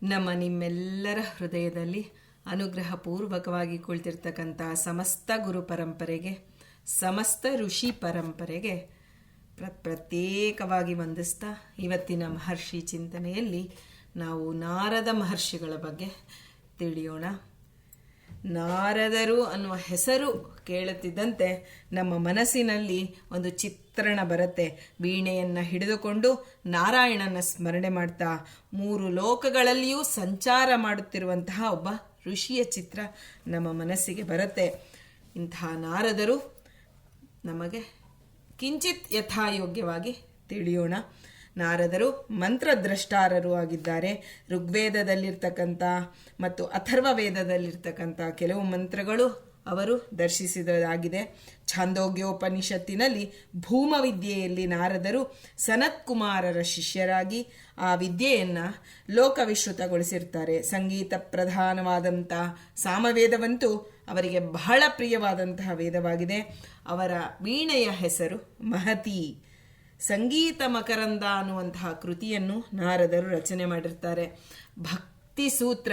ನಿಮ್ಮೆಲ್ಲರ ಹೃದಯದಲ್ಲಿ ಅನುಗ್ರಹಪೂರ್ವಕವಾಗಿ ಕುಳಿತಿರ್ತಕ್ಕಂಥ ಸಮಸ್ತ ಗುರು ಪರಂಪರೆಗೆ, ಸಮಸ್ತ ಋಷಿ ಪರಂಪರೆಗೆ ಪ್ರತ್ಯೇಕವಾಗಿ ವಂದಿಸ್ತಾ ಇವತ್ತಿನ ಮಹರ್ಷಿ ಚಿಂತನೆಯಲ್ಲಿ ನಾವು ನಾರದ ಮಹರ್ಷಿಗಳ ಬಗ್ಗೆ ತಿಳಿಯೋಣ. ನಾರದರು ಅನ್ನುವ ಹೆಸರು ಕೇಳುತ್ತಿದ್ದಂತೆ ನಮ್ಮ ಮನಸ್ಸಿನಲ್ಲಿ ಒಂದು ಚಿತ್ರಣ ಬರುತ್ತೆ. ವೀಣೆಯನ್ನು ಹಿಡಿದುಕೊಂಡು ನಾರಾಯಣನ ಸ್ಮರಣೆ ಮಾಡ್ತಾ 3 ಲೋಕಗಳಲ್ಲಿಯೂ ಸಂಚಾರ ಮಾಡುತ್ತಿರುವಂತಹ ಒಬ್ಬ ಋಷಿಯ ಚಿತ್ರ ನಮ್ಮ ಮನಸ್ಸಿಗೆ ಬರುತ್ತೆ. ಇಂತಹ ನಾರದರು ನಮಗೆ ಕಿಂಚಿತ್ ಯಥಾಯೋಗ್ಯವಾಗಿ ತಿಳಿಯೋಣ. ನಾರದರು ಮಂತ್ರದ್ರಷ್ಟಾರರು ಆಗಿದ್ದಾರೆ. ಋಗ್ವೇದದಲ್ಲಿರ್ತಕ್ಕಂಥ ಮತ್ತು ಅಥರ್ವ ವೇದದಲ್ಲಿರ್ತಕ್ಕಂಥ ಕೆಲವು ಮಂತ್ರಗಳು ಅವರು ದರ್ಶಿಸಿದಾಗಿದೆ. ಛಾಂದೋಗ್ಯೋಪನಿಷತ್ತಿನಲ್ಲಿ ಭೂಮವಿದ್ಯೆಯಲ್ಲಿ ನಾರದರು ಸನತ್ಕುಮಾರರ ಶಿಷ್ಯರಾಗಿ ಆ ವಿದ್ಯೆಯನ್ನು ಲೋಕವಿಶ್ರುತಗೊಳಿಸಿರ್ತಾರೆ. ಸಂಗೀತ ಪ್ರಧಾನವಾದಂಥ ಸಾಮವೇದವಂತೂ ಅವರಿಗೆ ಬಹಳ ಪ್ರಿಯವಾದಂತಹ ವೇದವಾಗಿದೆ. ಅವರ ವೀಣೆಯ ಹೆಸರು ಮಹತಿ. ಸಂಗೀತ ಮಕರಂದ ಅನ್ನುವಂತಹ ಕೃತಿಯನ್ನು ನಾರದರು ರಚನೆ ಮಾಡಿರ್ತಾರೆ. ಭಕ್ತಿ ಸೂತ್ರ,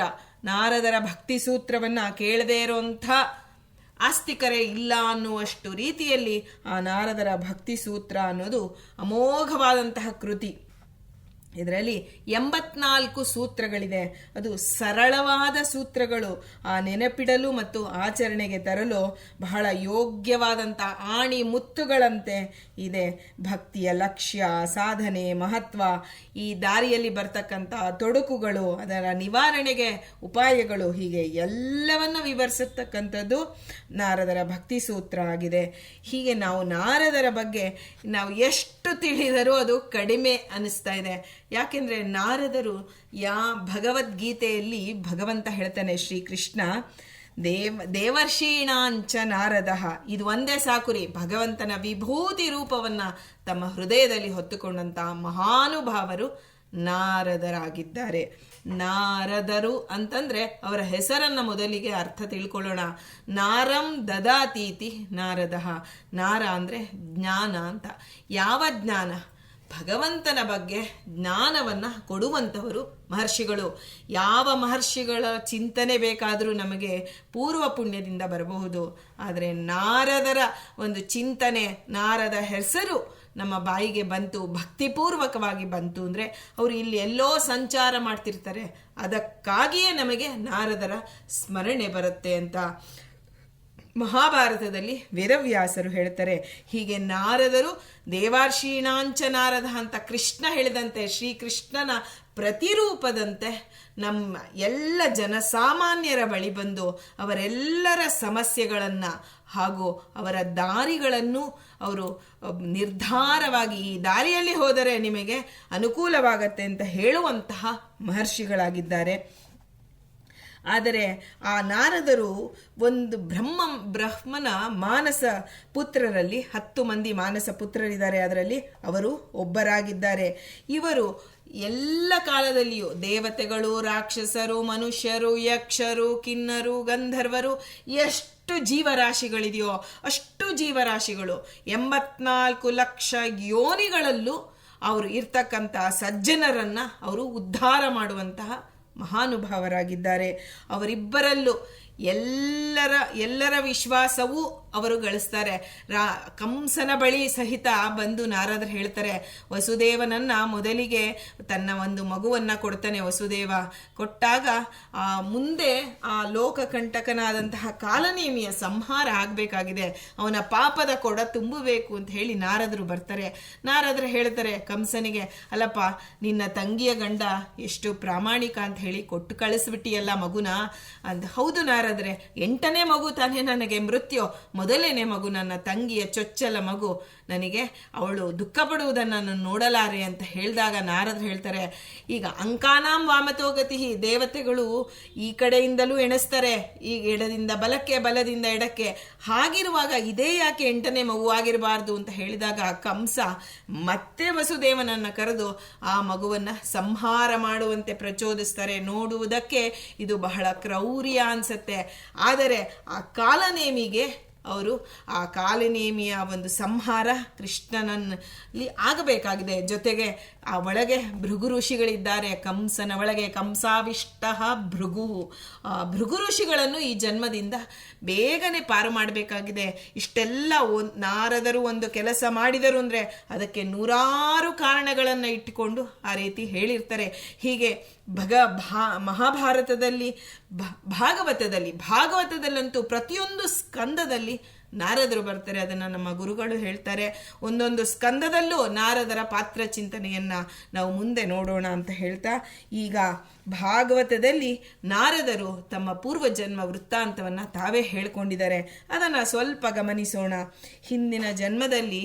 ನಾರದರ ಭಕ್ತಿ ಸೂತ್ರವನ್ನು ಕೇಳದೇ ಇರುವಂಥ ಆಸ್ತಿಕರೇ ಇಲ್ಲ ಅನ್ನುವಷ್ಟು ರೀತಿಯಲ್ಲಿ ಆ ನಾರದರ ಭಕ್ತಿ ಸೂತ್ರ ಅನ್ನೋದು ಅಮೋಘವಾದಂತಹ ಕೃತಿ. ಇದರಲ್ಲಿ 84 ಸೂತ್ರಗಳಿದೆ. ಅದು ಸರಳವಾದ ಸೂತ್ರಗಳು. ಆ ನೆನಪಿಡಲು ಮತ್ತು ಆಚರಣೆಗೆ ತರಲು ಬಹಳ ಯೋಗ್ಯವಾದಂಥ ಆಣಿ ಮುತ್ತುಗಳಂತೆ ಇದೆ. ಭಕ್ತಿಯ ಲಕ್ಷ್ಯ, ಸಾಧನೆ, ಮಹತ್ವ, ಈ ದಾರಿಯಲ್ಲಿ ಬರ್ತಕ್ಕಂಥ ತೊಡಕುಗಳು, ಅದರ ನಿವಾರಣೆಗೆ ಉಪಾಯಗಳು, ಹೀಗೆ ಎಲ್ಲವನ್ನು ವಿವರಿಸತಕ್ಕಂಥದ್ದು ನಾರದರ ಭಕ್ತಿ ಸೂತ್ರ ಆಗಿದೆ. ಹೀಗೆ ನಾವು ನಾರದರ ಬಗ್ಗೆ ನಾವು ಎಷ್ಟು ತಿಳಿದರೂ ಅದು ಕಡಿಮೆ ಅನಿಸ್ತಾ ಇದೆ. ಯಾಕೆಂದರೆ ನಾರದರು ಭಗವದ್ಗೀತೆಯಲ್ಲಿ ಭಗವಂತ ಹೇಳ್ತಾನೆ, ಶ್ರೀಕೃಷ್ಣ ದೇವರ್ಷೀಣಾಂಚ ನಾರದ, ಇದು ಒಂದೇ ಸಾಕುರಿ. ಭಗವಂತನ ವಿಭೂತಿ ರೂಪವನ್ನು ತಮ್ಮ ಹೃದಯದಲ್ಲಿ ಹೊತ್ತುಕೊಂಡಂತಹ ಮಹಾನುಭಾವರು ನಾರದರಾಗಿದ್ದಾರೆ. ನಾರದರು ಅಂತಂದ್ರೆ ಅವರ ಹೆಸರನ್ನ ಮೊದಲಿಗೆ ಅರ್ಥ ತಿಳ್ಕೊಳ್ಳೋಣ. ನಾರಂ ದದಾತೀತಿ ನಾರದ. ನಾರ ಅಂದ್ರೆ ಜ್ಞಾನ ಅಂತ. ಯಾವ ಜ್ಞಾನ? ಭಗವಂತನ ಬಗ್ಗೆ ಜ್ಞಾನವನ್ನು ಕೊಡುವಂಥವರು ಮಹರ್ಷಿಗಳು. ಯಾವ ಮಹರ್ಷಿಗಳ ಚಿಂತನೆ ಬೇಕಾದರೂ ನಮಗೆ ಪೂರ್ವ ಪುಣ್ಯದಿಂದ ಬರಬಹುದು. ಆದರೆ ನಾರದರ ಒಂದು ಚಿಂತನೆ, ನಾರದ ಹೆಸರು ನಮ್ಮ ಬಾಯಿಗೆ ಬಂತು, ಭಕ್ತಿಪೂರ್ವಕವಾಗಿ ಬಂತು ಅಂದರೆ ಅವರು ಇಲ್ಲಿ ಎಲ್ಲೋ ಸಂಚಾರ ಮಾಡ್ತಿರ್ತಾರೆ. ಅದಕ್ಕಾಗಿಯೇ ನಮಗೆ ನಾರದರ ಸ್ಮರಣೆ ಬರುತ್ತೆ ಅಂತ ಮಹಾಭಾರತದಲ್ಲಿ ವೇದವ್ಯಾಸರು ಹೇಳ್ತಾರೆ. ಹೀಗೆ ನಾರದರು ದೇವಾರ್ಷೀಣಾಂಚ ನಾರದ ಅಂತ ಕೃಷ್ಣ ಹೇಳಿದಂತೆ, ಶ್ರೀಕೃಷ್ಣನ ಪ್ರತಿರೂಪದಂತೆ ನಮ್ಮ ಎಲ್ಲ ಜನಸಾಮಾನ್ಯರ ಬಳಿ ಬಂದು ಅವರೆಲ್ಲರ ಸಮಸ್ಯೆಗಳನ್ನು ಹಾಗೂ ಅವರ ದಾರಿಗಳನ್ನು ಅವರು ನಿರ್ಧಾರವಾಗಿ ಈ ದಾರಿಯಲ್ಲಿ ಹೋದರೆ ನಿಮಗೆ ಅನುಕೂಲವಾಗತ್ತೆ ಅಂತ ಹೇಳುವಂತಹ ಮಹರ್ಷಿಗಳಾಗಿದ್ದಾರೆ. ಆದರೆ ಆ ನಾರದರು ಒಂದು ಬ್ರಹ್ಮನ ಮಾನಸ ಪುತ್ರರಲ್ಲಿ 10 ಮಂದಿ ಮಾನಸ ಪುತ್ರರಿದ್ದಾರೆ. ಅದರಲ್ಲಿ ಅವರು ಒಬ್ಬರಾಗಿದ್ದಾರೆ. ಇವರು ಎಲ್ಲ ಕಾಲದಲ್ಲಿಯೂ ದೇವತೆಗಳು, ರಾಕ್ಷಸರು, ಮನುಷ್ಯರು, ಯಕ್ಷರು, ಕಿನ್ನರು, ಗಂಧರ್ವರು, ಎಷ್ಟು ಜೀವರಾಶಿಗಳಿದೆಯೋ ಅಷ್ಟು ಜೀವರಾಶಿಗಳು 84 ಲಕ್ಷ ಯೋನಿಗಳಲ್ಲೂ ಅವರು ಇರ್ತಕ್ಕಂಥ ಸಜ್ಜನರನ್ನು ಅವರು ಉದ್ಧಾರ ಮಾಡುವಂತಹ ಮಹಾನುಭಾವರಾಗಿದ್ದಾರೆ. ಅವರಿಬ್ಬರಲ್ಲೂ ಎಲ್ಲರ ವಿಶ್ವಾಸವೂ ಅವರು ಗಳಿಸ್ತಾರೆ. ಕಂಸನ ಬಳಿ ಸಹಿತ ಬಂದು ನಾರದರು ಹೇಳ್ತಾರೆ, ವಸುದೇವನನ್ನ ಮೊದಲಿಗೆ ತನ್ನ ಒಂದು ಮಗುವನ್ನ ಕೊಡ್ತಾನೆ. ವಸುದೇವ ಕೊಟ್ಟಾಗ ಮುಂದೆ ಆ ಲೋಕಕಂಟಕನಾದಂತಹ ಕಾಲನೇಮಿಯ ಸಂಹಾರ ಆಗಬೇಕಾಗಿದೆ, ಅವನ ಪಾಪದ ಕೊಡ ತುಂಬಬೇಕು ಅಂತ ಹೇಳಿ ನಾರದರು ಬರ್ತಾರೆ. ನಾರದರು ಹೇಳ್ತಾರೆ ಕಂಸನಿಗೆ, ಅಲ್ಲಪ್ಪ ನಿನ್ನ ತಂಗಿಯ ಗಂಡ ಎಷ್ಟು ಪ್ರಾಮಾಣಿಕ ಅಂತ ಹೇಳಿ ಕೊಟ್ಟು ಕಳಿಸ್ಬಿಟ್ಟಿಯಲ್ಲ ಮಗುನ ಅಂತ. ಹೌದು ನಾರದ್ರೆ, 8ನೇ ಮಗು ತಾನೇ ನನಗೆ ಮೃತ್ಯು, ಮೊದಲನೇ ಮಗು ನನ್ನ ತಂಗಿಯ ಚೊಚ್ಚಲ ಮಗು, ನನಗೆ ಅವಳು ದುಃಖ ಪಡುವುದನ್ನು ನೋಡಲಾರೆ ಅಂತ ಹೇಳಿದಾಗ ನಾರದ್ರು ಹೇಳ್ತಾರೆ, ಈಗ ಅಂಕಾನಾಂ ವಾಮತೋಗತಿ, ದೇವತೆಗಳು ಈ ಕಡೆಯಿಂದಲೂ ಎಣಿಸ್ತಾರೆ, ಈಗ ಎಡದಿಂದ ಬಲಕ್ಕೆ ಬಲದಿಂದ ಎಡಕ್ಕೆ, ಹಾಗಿರುವಾಗ ಇದೇ ಯಾಕೆ 8ನೇ ಮಗು ಆಗಿರಬಾರ್ದು ಅಂತ ಹೇಳಿದಾಗ ಕಂಸ ಮತ್ತೆ ವಸುದೇವನನ್ನ ಕರೆದು ಆ ಮಗುವನ್ನ ಸಂಹಾರ ಮಾಡುವಂತೆ ಪ್ರಚೋದಿಸ್ತಾರೆ. ನೋಡುವುದಕ್ಕೆ ಇದು ಬಹಳ ಕ್ರೌರ್ಯ ಅನ್ಸತ್ತೆ. ಆದರೆ ಆ ಕಾಲನೇಮಿಗೆ ಅವರು ಆ ಕಾಲನೇಮಿಯ ಒಂದು ಸಂಹಾರ ಕೃಷ್ಣನಲ್ಲಿ ಆಗಬೇಕಾಗಿದೆ. ಜೊತೆಗೆ ಆ ಒಳಗೆ ಭೃಗು ಋಷಿಗಳಿದ್ದಾರೆ, ಕಂಸನ ಒಳಗೆ ಕಂಸಾವಿಷ್ಟ ಭೃಗು ಋಷಿಗಳನ್ನು ಈ ಜನ್ಮದಿಂದ ಬೇಗನೆ ಪಾರು ಮಾಡಬೇಕಾಗಿದೆ. ಇಷ್ಟೆಲ್ಲ ನಾರದರು ಒಂದು ಕೆಲಸ ಮಾಡಿದರು ಅಂದರೆ ಅದಕ್ಕೆ ನೂರಾರು ಕಾರಣಗಳನ್ನು ಇಟ್ಟುಕೊಂಡು ಆ ರೀತಿ ಹೇಳಿರ್ತಾರೆ. ಹೀಗೆ ಮಹಾಭಾರತದಲ್ಲಿ ಭಾಗವತದಲ್ಲಂತೂ ಪ್ರತಿಯೊಂದು ಸ್ಕಂದದಲ್ಲಿ ನಾರದರು ಬರ್ತಾರೆ. ಅದನ್ನು ನಮ್ಮ ಗುರುಗಳು ಹೇಳ್ತಾರೆ. ಒಂದೊಂದು ಸ್ಕಂದದಲ್ಲೂ ನಾರದರ ಪಾತ್ರ ಚಿಂತನೆಯನ್ನು ನಾವು ಮುಂದೆ ನೋಡೋಣ ಅಂತ ಹೇಳ್ತಾ, ಈಗ ಭಾಗವತದಲ್ಲಿ ನಾರದರು ತಮ್ಮ ಪೂರ್ವಜನ್ಮ ವೃತ್ತಾಂತವನ್ನು ತಾವೇ ಹೇಳ್ಕೊಂಡಿದ್ದಾರೆ. ಅದನ್ನು ಸ್ವಲ್ಪ ಗಮನಿಸೋಣ. ಹಿಂದಿನ ಜನ್ಮದಲ್ಲಿ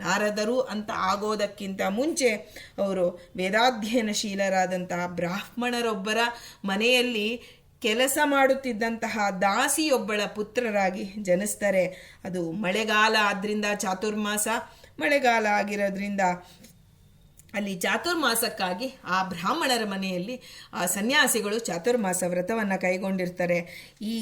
ನಾರದರು ಅಂತ ಆಗೋದಕ್ಕಿಂತ ಮುಂಚೆ ಅವರು ವೇದಾಧ್ಯಯನಶೀಲರಾದಂತಹ ಬ್ರಾಹ್ಮಣರೊಬ್ಬರ ಮನೆಯಲ್ಲಿ ಕೆಲಸ ಮಾಡುತ್ತಿದ್ದಂತಹ ದಾಸಿಯೊಬ್ಬಳ ಪುತ್ರರಾಗಿ ಜನಿಸ್ತಾರೆ. ಅದು ಮಳೆಗಾಲ ಆದ್ರಿಂದ ಚಾತುರ್ಮಾಸ, ಮಳೆಗಾಲ ಆಗಿರೋದ್ರಿಂದ ಅಲ್ಲಿ ಚಾತುರ್ಮಾಸಕ್ಕಾಗಿ ಆ ಬ್ರಾಹ್ಮಣರ ಮನೆಯಲ್ಲಿ ಆ ಸನ್ಯಾಸಿಗಳು ಚಾತುರ್ಮಾಸ ವ್ರತವನ್ನು ಕೈಗೊಂಡಿರ್ತಾರೆ. ಈ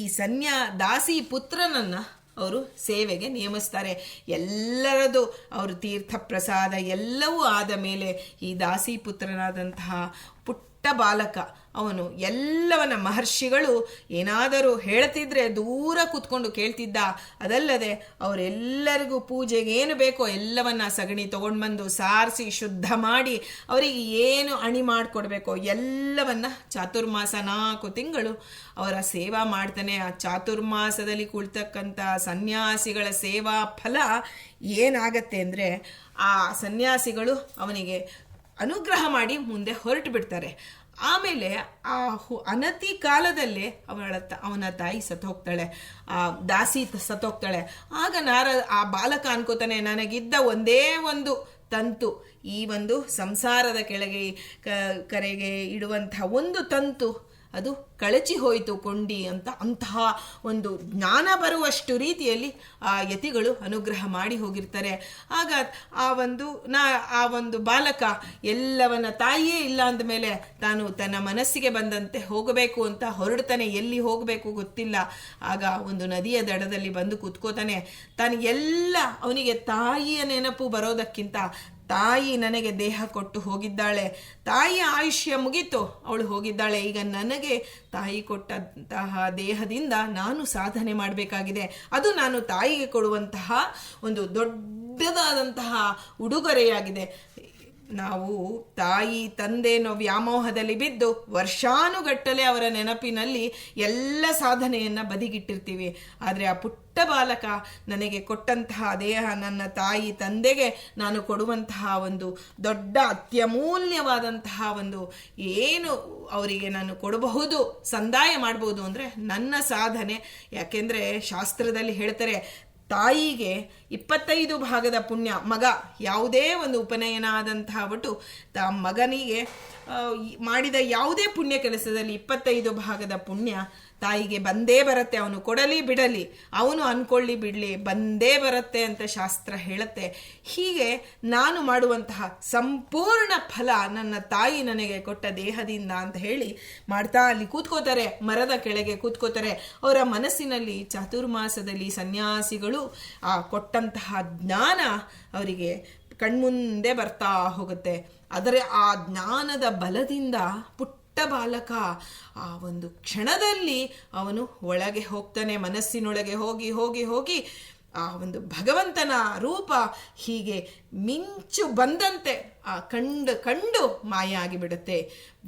ದಾಸಿ ಪುತ್ರನನ್ನು ಅವರು ಸೇವೆಗೆ ನೇಮಿಸ್ತಾರೆ. ಎಲ್ಲರದು ಅವರು ತೀರ್ಥ ಪ್ರಸಾದ ಎಲ್ಲವೂ ಆದ ಮೇಲೆ ಈ ದಾಸಿ ಪುತ್ರನಾದಂತಹ ಪುಟ್ಟ ಬಾಲಕ ಅವನು ಎಲ್ಲವನ್ನ ಮಹರ್ಷಿಗಳು ಏನಾದರೂ ಹೇಳ್ತಿದ್ರೆ ದೂರ ಕೂತ್ಕೊಂಡು ಕೇಳ್ತಿದ್ದ. ಅದಲ್ಲದೆ ಅವರೆಲ್ಲರಿಗೂ ಪೂಜೆಗೆ ಏನು ಬೇಕೋ ಎಲ್ಲವನ್ನ ಸಗಣಿ ತಗೊಂಡ್ಬಂದು ಸಾರಿಸಿ ಶುದ್ಧ ಮಾಡಿ ಅವರಿಗೆ ಏನು ಅಣಿ ಮಾಡಿಕೊಡ್ಬೇಕೋ ಎಲ್ಲವನ್ನ ಚಾತುರ್ಮಾಸ 4 ತಿಂಗಳು ಅವರ ಸೇವಾ ಮಾಡ್ತಾನೆ. ಆ ಚಾತುರ್ಮಾಸದಲ್ಲಿ ಕುಳಿತಕ್ಕಂಥ ಸನ್ಯಾಸಿಗಳ ಸೇವಾ ಫಲ ಏನಾಗತ್ತೆ ಅಂದರೆ, ಆ ಸನ್ಯಾಸಿಗಳು ಅವನಿಗೆ ಅನುಗ್ರಹ ಮಾಡಿ ಮುಂದೆ ಹೊರಟು ಬಿಡ್ತಾರೆ. ಆಮೇಲೆ ಆ ಅನತಿ ಕಾಲದಲ್ಲೇ ಅವನ ತಾಯಿ ಸತ್ತೋಗ್ತಾಳೆ, ಆ ದಾಸಿ ಸತ್ತೋಗ್ತಾಳೆ. ಆಗ ಆ ಬಾಲಕ ಅನ್ಕೋತಾನೆ, ನನಗಿದ್ದ ಒಂದೇ ಒಂದು ತಂತು, ಈ ಒಂದು ಸಂಸಾರದ ಕರೆಗೆ ಇಡುವಂತಹ ಒಂದು ತಂತು ಅದು ಕಳಚಿ ಹೋಯಿತು ಕೊಂಡಿ ಅಂತ. ಅಂತಹ ಒಂದು ಜ್ಞಾನ ಬರುವಷ್ಟು ರೀತಿಯಲ್ಲಿ ಆ ಯತಿಗಳು ಅನುಗ್ರಹ ಮಾಡಿ ಹೋಗಿರ್ತಾರೆ. ಆಗ ಆ ಒಂದು ಬಾಲಕ ಎಲ್ಲವನ್ನ ತಾಯಿಯೇ ಇಲ್ಲ ಅಂದಮೇಲೆ ತಾನು ತನ್ನ ಮನಸ್ಸಿಗೆ ಬಂದಂತೆ ಹೋಗಬೇಕು ಅಂತ ಹೊರಡ್ತಾನೆ. ಎಲ್ಲಿ ಹೋಗಬೇಕು ಗೊತ್ತಿಲ್ಲ. ಆಗ ಒಂದು ನದಿಯ ದಡದಲ್ಲಿ ಬಂದು ಕೂತ್ಕೋತಾನೆ. ತನಗೆಲ್ಲ ಅವನಿಗೆ ತಾಯಿಯ ನೆನಪು ಬರೋದಕ್ಕಿಂತ ತಾಯಿ ನನಗೆ ದೇಹ ಕೊಟ್ಟು ಹೋಗಿದ್ದಾಳೆ, ತಾಯಿಯ ಆಯುಷ್ಯ ಮುಗೀತು, ಅವಳು ಹೋಗಿದ್ದಾಳೆ. ಈಗ ನನಗೆ ತಾಯಿ ಕೊಟ್ಟಂತಹ ದೇಹದಿಂದ ನಾನು ಸಾಧನೆ ಮಾಡಬೇಕಾಗಿದೆ. ಅದು ನಾನು ತಾಯಿಗೆ ಕೊಡುವಂತಹ ಒಂದು ದೊಡ್ಡದಾದಂತಹ ಉಡುಗೊರೆಯಾಗಿದೆ. ನಾವು ತಾಯಿ ತಂದೆನೋ ವ್ಯಾಮೋಹದಲ್ಲಿ ಬಿದ್ದು ವರ್ಷಾನುಗಟ್ಟಲೆ ಅವರ ನೆನಪಿನಲ್ಲಿ ಎಲ್ಲ ಸಾಧನೆಯನ್ನು ಬದಿಗಿಟ್ಟಿರ್ತೀವಿ. ಆದರೆ ಆ ಪುಟ್ಟ ಬಾಲಕ ನನಗೆ ಕೊಟ್ಟಂತಹ ದೇಹ, ನನ್ನ ತಾಯಿ ತಂದೆಗೆ ನಾನು ಕೊಡುವಂತಹ ಒಂದು ದೊಡ್ಡ ಅತ್ಯಮೂಲ್ಯವಾದಂತಹ ಒಂದು ಏನು ಅವರಿಗೆ ನಾನು ಕೊಡಬಹುದು, ಸಂದಾಯ ಮಾಡಬಹುದು ಅಂದರೆ ನನ್ನ ಸಾಧನೆ. ಯಾಕೆಂದರೆ ಶಾಸ್ತ್ರದಲ್ಲಿ ಹೇಳ್ತಾರೆ, ತಾಯಿಗೆ 25 ಭಾಗದ ಪುಣ್ಯ. ಮಗ ಯಾವುದೇ ಒಂದು ಉಪನಯನ ಆದಂತಹ ಒಟ್ಟು ಮಗನಿಗೆ ಮಾಡಿದ ಯಾವುದೇ ಪುಣ್ಯ ಕೆಲಸದಲ್ಲಿ 25 ಭಾಗದ ಪುಣ್ಯ ತಾಯಿಗೆ ಬಂದೇ ಬರುತ್ತೆ. ಅವನು ಕೊಡಲಿ ಬಿಡಲಿ, ಅವನು ಅನ್ಕೊಳ್ಳಿ ಬಿಡಲಿ, ಬಂದೇ ಬರುತ್ತೆ ಅಂತ ಶಾಸ್ತ್ರ ಹೇಳುತ್ತೆ. ಹೀಗೆ ನಾನು ಮಾಡುವಂತಹ ಸಂಪೂರ್ಣ ಫಲ ನನ್ನ ತಾಯಿ ನನಗೆ ಕೊಟ್ಟ ದೇಹದಿಂದ ಅಂತ ಹೇಳಿ ಮಾಡ್ತಾ ಅಲ್ಲಿ ಕೂತ್ಕೋತಾರೆ, ಮರದ ಕೆಳಗೆ ಕೂತ್ಕೋತಾರೆ. ಅವರ ಮನಸ್ಸಿನಲ್ಲಿ ಚಾತುರ್ಮಾಸದಲ್ಲಿ ಸನ್ಯಾಸಿಗಳು ಆ ಕೊಟ್ಟಂತಹ ಜ್ಞಾನ ಅವರಿಗೆ ಕಣ್ಮುಂದೆ ಬರ್ತಾ ಹೋಗುತ್ತೆ. ಆದರೆ ಆ ಜ್ಞಾನದ ಬಲದಿಂದ ಪುಟ್ಟ ಬಾಲಕ ಆ ಒಂದು ಕ್ಷಣದಲ್ಲಿ ಅವನು ಒಳಗೆ ಹೋಗ್ತಾನೆ. ಮನಸ್ಸಿನೊಳಗೆ ಹೋಗಿ ಹೋಗಿ ಹೋಗಿ ಆ ಒಂದು ಭಗವಂತನ ರೂಪ ಹೀಗೆ ಮಿಂಚು ಬಂದಂತೆ ಆ ಕಂಡು ಮಾಯ ಆಗಿಬಿಡುತ್ತೆ.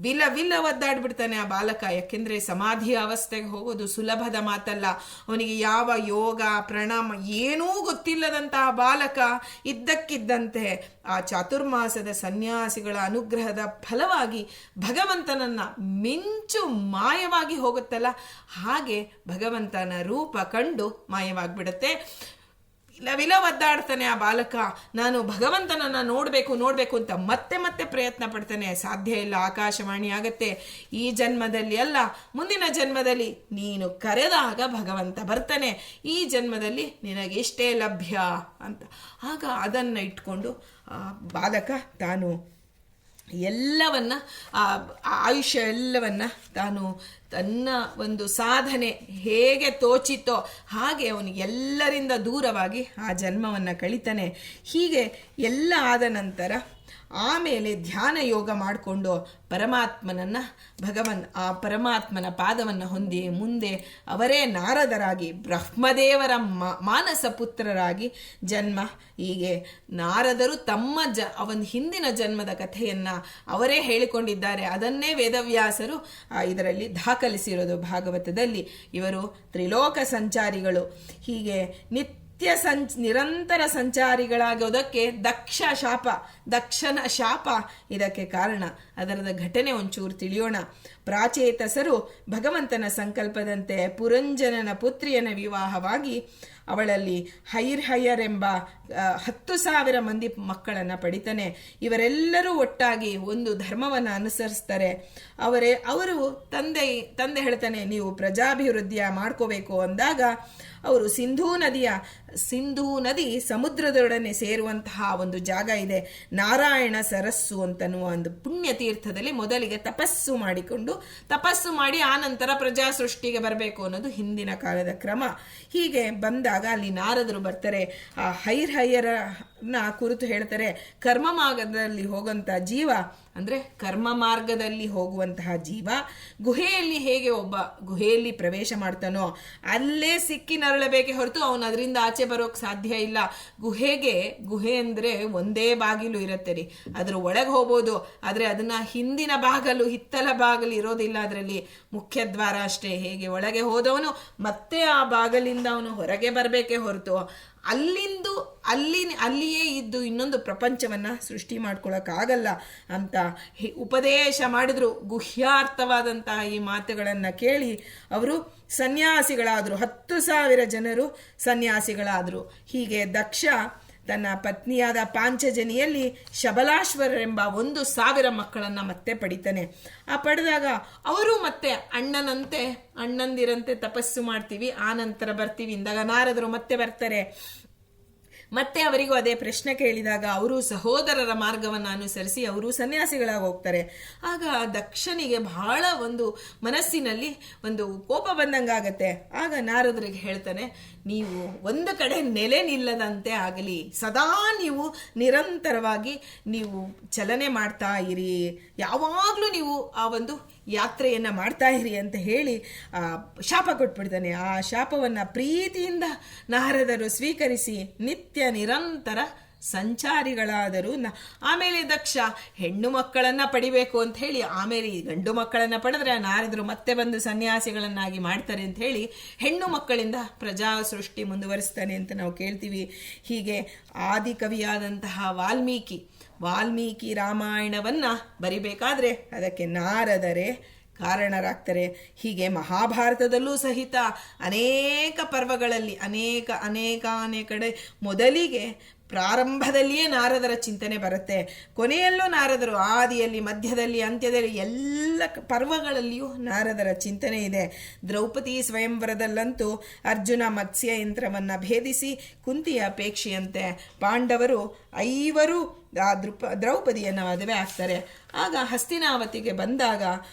ವಿಲ ಒದ್ದಾಡ್ಬಿಡ್ತಾನೆ ಆ ಬಾಲಕ. ಯಾಕೆಂದ್ರೆ ಸಮಾಧಿಯ ಅವಸ್ಥೆಗೆ ಹೋಗೋದು ಸುಲಭದ ಮಾತಲ್ಲ. ಅವನಿಗೆ ಯಾವ ಯೋಗ ಪ್ರಣಾಮ ಏನೂ ಗೊತ್ತಿಲ್ಲದಂತಹ ಬಾಲಕ ಇದ್ದಕ್ಕಿದ್ದಂತೆ ಆ ಚಾತುರ್ಮಾಸದ ಸನ್ಯಾಸಿಗಳ ಅನುಗ್ರಹದ ಫಲವಾಗಿ ಭಗವಂತನನ್ನ ಮಿಂಚು ಮಾಯವಾಗಿ ಹೋಗುತ್ತಲ್ಲ, ಹಾಗೆ ಭಗವಂತನ ರೂಪ ಕಂಡು ಮಾಯವಾಗಿಬಿಡುತ್ತೆ. ವಿಲ ಒದ್ದಾಡ್ತಾನೆ ಆ ಬಾಲಕ. ನಾನು ಭಗವಂತನನ್ನ ನೋಡ್ಬೇಕು ಅಂತ ಮತ್ತೆ ಪ್ರಯತ್ನ ಪಡ್ತಾನೆ. ಸಾಧ್ಯ ಇಲ್ಲ. ಆಕಾಶವಾಣಿ ಆಗತ್ತೆ, ಈ ಜನ್ಮದಲ್ಲಿ ಅಲ್ಲ, ಮುಂದಿನ ಜನ್ಮದಲ್ಲಿ ನೀನು ಕರೆದಾಗ ಭಗವಂತ ಬರ್ತಾನೆ, ಈ ಜನ್ಮದಲ್ಲಿ ನಿನಗೆಷ್ಟೇ ಲಭ್ಯ ಅಂತ. ಆಗ ಅದನ್ನ ಇಟ್ಕೊಂಡು ಆ ಬಾಲಕ ತಾನು ಎಲ್ಲವನ್ನ ಆಯುಷ್ಯ ಎಲ್ಲವನ್ನ ತಾನು ತನ್ನ ಒಂದು ಸಾಧನೆ ಹೇಗೆ ತೋಚಿತೋ ಹಾಗೆ ಅವನು ಎಲ್ಲರಿಂದ ದೂರವಾಗಿ ಆ ಜನ್ಮವನ್ನು ಕಳೀತಾನೆ. ಹೀಗೆ ಎಲ್ಲ ಆದ ನಂತರ ಆಮೇಲೆ ಧ್ಯಾನ ಯೋಗ ಮಾಡಿಕೊಂಡು ಆ ಪರಮಾತ್ಮನ ಪಾದವನ್ನು ಹೊಂದಿ ಮುಂದೆ ಅವರೇ ನಾರದರಾಗಿ ಬ್ರಹ್ಮದೇವರ ಮಾನಸ ಪುತ್ರರಾಗಿ ಜನ್ಮ. ಹೀಗೆ ನಾರದರು ತಮ್ಮ ಅವನ ಹಿಂದಿನ ಜನ್ಮದ ಕಥೆಯನ್ನು ಅವರೇ ಹೇಳಿಕೊಂಡಿದ್ದಾರೆ. ಅದನ್ನೇ ವೇದವ್ಯಾಸರು ಇದರಲ್ಲಿ ದಾಖಲಿಸಿರೋದು ಭಾಗವತದಲ್ಲಿ. ಇವರು ತ್ರಿಲೋಕ ಸಂಚಾರಿಗಳು. ಹೀಗೆ ನಿರಂತರ ಸಂಚಾರಿಗಳಾಗೋದಕ್ಕೆ ದಕ್ಷನ ಶಾಪ ಇದಕ್ಕೆ ಕಾರಣ. ಅದರದ ಘಟನೆ ಒಂಚೂರು ತಿಳಿಯೋಣ. ಪ್ರಾಚೇತಸರು ಭಗವಂತನ ಸಂಕಲ್ಪದಂತೆ ಪುರಂಜನನ ಪುತ್ರಿಯನ ವಿವಾಹವಾಗಿ ಅವಳಲ್ಲಿ ಹೈರ್ ಎಂಬ 10,000 ಮಂದಿ ಮಕ್ಕಳನ್ನು ಪಡಿತಾನೆ. ಇವರೆಲ್ಲರೂ ಒಟ್ಟಾಗಿ ಒಂದು ಧರ್ಮವನ್ನು ಅನುಸರಿಸ್ತಾರೆ. ಅವರು ತಂದೆ ಹೇಳ್ತಾನೆ, ನೀವು ಪ್ರಜಾಭಿವೃದ್ಧಿಯ ಮಾಡ್ಕೋಬೇಕು ಅಂದಾಗ ಅವರು ಸಿಂಧೂ ನದಿ ಸಮುದ್ರದೊಡನೆ ಸೇರುವಂತಹ ಒಂದು ಜಾಗ ಇದೆ, ನಾರಾಯಣ ಸರಸ್ಸು ಅಂತನ್ನುವ ಒಂದು ಪುಣ್ಯ ತೀರ್ಥದಲ್ಲಿ ಮೊದಲಿಗೆ ತಪಸ್ಸು ಮಾಡಿ ಆ ನಂತರ ಪ್ರಜಾ ಸೃಷ್ಟಿಗೆ ಬರಬೇಕು ಅನ್ನೋದು ಹಿಂದಿನ ಕಾಲದ ಕ್ರಮ. ಹೀಗೆ ಬಂದಾಗ ಅಲ್ಲಿ ನಾರದರು ಬರ್ತಾರೆ. ಆ ಹೈರ್ಹಯ್ಯರನ್ನ ಕುರಿತು ಹೇಳ್ತಾರೆ, ಕರ್ಮ ಮಾರ್ಗದಲ್ಲಿ ಹೋಗುವಂಥ ಜೀವ ಅಂದರೆ ಕರ್ಮ ಮಾರ್ಗದಲ್ಲಿ ಹೋಗುವಂತಹ ಜೀವ ಗುಹೆಯಲ್ಲಿ ಹೇಗೆ ಒಬ್ಬ ಗುಹೆಯಲ್ಲಿ ಪ್ರವೇಶ ಮಾಡ್ತಾನೋ ಅಲ್ಲೇ ಸಿಕ್ಕಿ ನರಳಬೇಕೆ ಹೊರತು ಅವನು ಅದರಿಂದ ಆಚೆ ಬರೋಕ್ಕೆ ಸಾಧ್ಯ ಇಲ್ಲ. ಗುಹೆ ಅಂದರೆ ಒಂದೇ ಬಾಗಿಲು ಇರುತ್ತೆ ರೀ, ಅದ್ರ ಒಳಗೆ ಹೋಗ್ಬೋದು, ಆದರೆ ಅದನ್ನ ಹಿಂದಿನ ಬಾಗಲು ಹಿತ್ತಲ ಬಾಗಿಲು ಇರೋದಿಲ್ಲ. ಅದರಲ್ಲಿ ಮುಖ್ಯ ದ್ವಾರ ಅಷ್ಟೇ. ಹೇಗೆ ಒಳಗೆ ಹೋದವನು ಮತ್ತೆ ಆ ಬಾಗಲಿಂದ ಅವನು ಹೊರಗೆ ಬರಬೇಕೆ ಹೊರತು ಅಲ್ಲಿಯೇ ಇದ್ದು ಇನ್ನೊಂದು ಪ್ರಪಂಚವನ್ನ ಸೃಷ್ಟಿ ಮಾಡ್ಕೊಳಕ್ಕಾಗಲ್ಲ ಅಂತ ಉಪದೇಶ ಮಾಡಿದ್ರು. ಗುಹ್ಯಾರ್ಥವಾದಂತಹ ಈ ಮಾತುಗಳನ್ನು ಕೇಳಿ ಅವರು ಸನ್ಯಾಸಿಗಳಾದರು. 10,000 ಜನರು ಸನ್ಯಾಸಿಗಳಾದರು. ಹೀಗೆ ದಕ್ಷ ತನ್ನ ಪತ್ನಿಯಾದ ಪಾಂಚಜನಿಯಲ್ಲಿ ಶಬಲಾಶ್ವರೆಂಬ 1,000 ಮಕ್ಕಳನ್ನು ಮತ್ತೆ ಪಡಿತಾನೆ. ಆ ಪಡೆದಾಗ ಅವರು ಮತ್ತೆ ಅಣ್ಣಂದಿರಂತೆ ತಪಸ್ಸು ಮಾಡ್ತೀವಿ, ಆ ನಂತರ ಬರ್ತೀವಿ ಇಂದಾಗ ನಾರದರು ಮತ್ತೆ ಬರ್ತಾರೆ. ಮತ್ತೆ ಅವರಿಗೂ ಅದೇ ಪ್ರಶ್ನೆ ಕೇಳಿದಾಗ ಅವರು ಸಹೋದರರ ಮಾರ್ಗವನ್ನು ಅನುಸರಿಸಿ ಅವರು ಸನ್ಯಾಸಿಗಳಾಗಿ ಹೋಗ್ತಾರೆ. ಆಗ ದಕ್ಷನಿಗೆ ಬಹಳ ಒಂದು ಮನಸ್ಸಿನಲ್ಲಿ ಒಂದು ಕೋಪ ಬಂದಂಗಾಗತ್ತೆ. ಆಗ ನಾರದರಿಗೆ ಹೇಳ್ತಾನೆ, ನೀವು ಒಂದು ಕಡೆ ನೆಲೆ ನಿಲ್ಲದಂತೆ ಆಗಲಿ, ಸದಾ ನೀವು ನಿರಂತರವಾಗಿ ನೀವು ಚಲನೆ ಮಾಡ್ತಾ ಇರಿ, ಯಾವಾಗಲೂ ನೀವು ಆ ಒಂದು ಯಾತ್ರೆಯನ್ನು ಮಾಡ್ತಾ ಇರಿ ಅಂತ ಹೇಳಿ ಶಾಪ ಕೊಟ್ಬಿಡ್ತಾನೆ. ಆ ಶಾಪವನ್ನು ಪ್ರೀತಿಯಿಂದ ನಾರದರು ಸ್ವೀಕರಿಸಿ ನಿತ್ಯ ನಿರಂತರ ಸಂಚಾರಿಗಳಾದರು. ಆಮೇಲೆ ದಕ್ಷ ಹೆಣ್ಣು ಮಕ್ಕಳನ್ನ ಪಡಿಬೇಕು ಅಂತ ಹೇಳಿ ಆಮೇಲೆ ಗಂಡು ಮಕ್ಕಳನ್ನ ಪಡೆದ್ರೆ ನಾರದರು ಮತ್ತೆ ಬಂದು ಸನ್ಯಾಸಿಗಳನ್ನಾಗಿ ಮಾಡ್ತಾರೆ ಅಂತ ಹೇಳಿ ಹೆಣ್ಣು ಮಕ್ಕಳಿಂದ ಪ್ರಜಾ ಸೃಷ್ಟಿ ಮುಂದುವರಿಸ್ತಾನೆ ಅಂತ ನಾವು ಕೇಳ್ತೀವಿ. ಹೀಗೆ ಆದಿಕವಿಯಾದಂತಹ ವಾಲ್ಮೀಕಿ ರಾಮಾಯಣವನ್ನ ಬರಿಬೇಕಾದ್ರೆ ಅದಕ್ಕೆ ನಾರದರೇ ಕಾರಣರಾಗ್ತಾರೆ. ಹೀಗೆ ಮಹಾಭಾರತದಲ್ಲೂ ಸಹಿತ ಅನೇಕ ಪರ್ವಗಳಲ್ಲಿ ಅನೇಕ ಕಡೆ ಮೊದಲಿಗೆ ಪ್ರಾರಂಭದಲ್ಲಿಯೇ ನಾರದರ ಚಿಂತನೆ ಬರುತ್ತೆ. ಕೊನೆಯಲ್ಲೂ ನಾರದರು ಆದಿಯಲ್ಲಿ, ಮಧ್ಯದಲ್ಲಿ, ಅಂತ್ಯದಲ್ಲಿ ಎಲ್ಲ ಪರ್ವಗಳಲ್ಲಿಯೂ ನಾರದರ ಚಿಂತನೆ ಇದೆ. ದ್ರೌಪದಿ ಸ್ವಯಂವರದಲ್ಲಂತೂ ಅರ್ಜುನ ಮತ್ಸ್ಯ ಯಂತ್ರವನ್ನು ಭೇದಿಸಿ ಕುಂತಿಯ ಅಪೇಕ್ಷೆಯಂತೆ ಪಾಂಡವರು 5 ದ್ರೌಪದಿಯನ್ನು ಮದುವೆ ಆಗ್ತಾರೆ. ಆಗ ಹಸ್ತಿನಾವತಿಗೆ ಬಂದಾಗ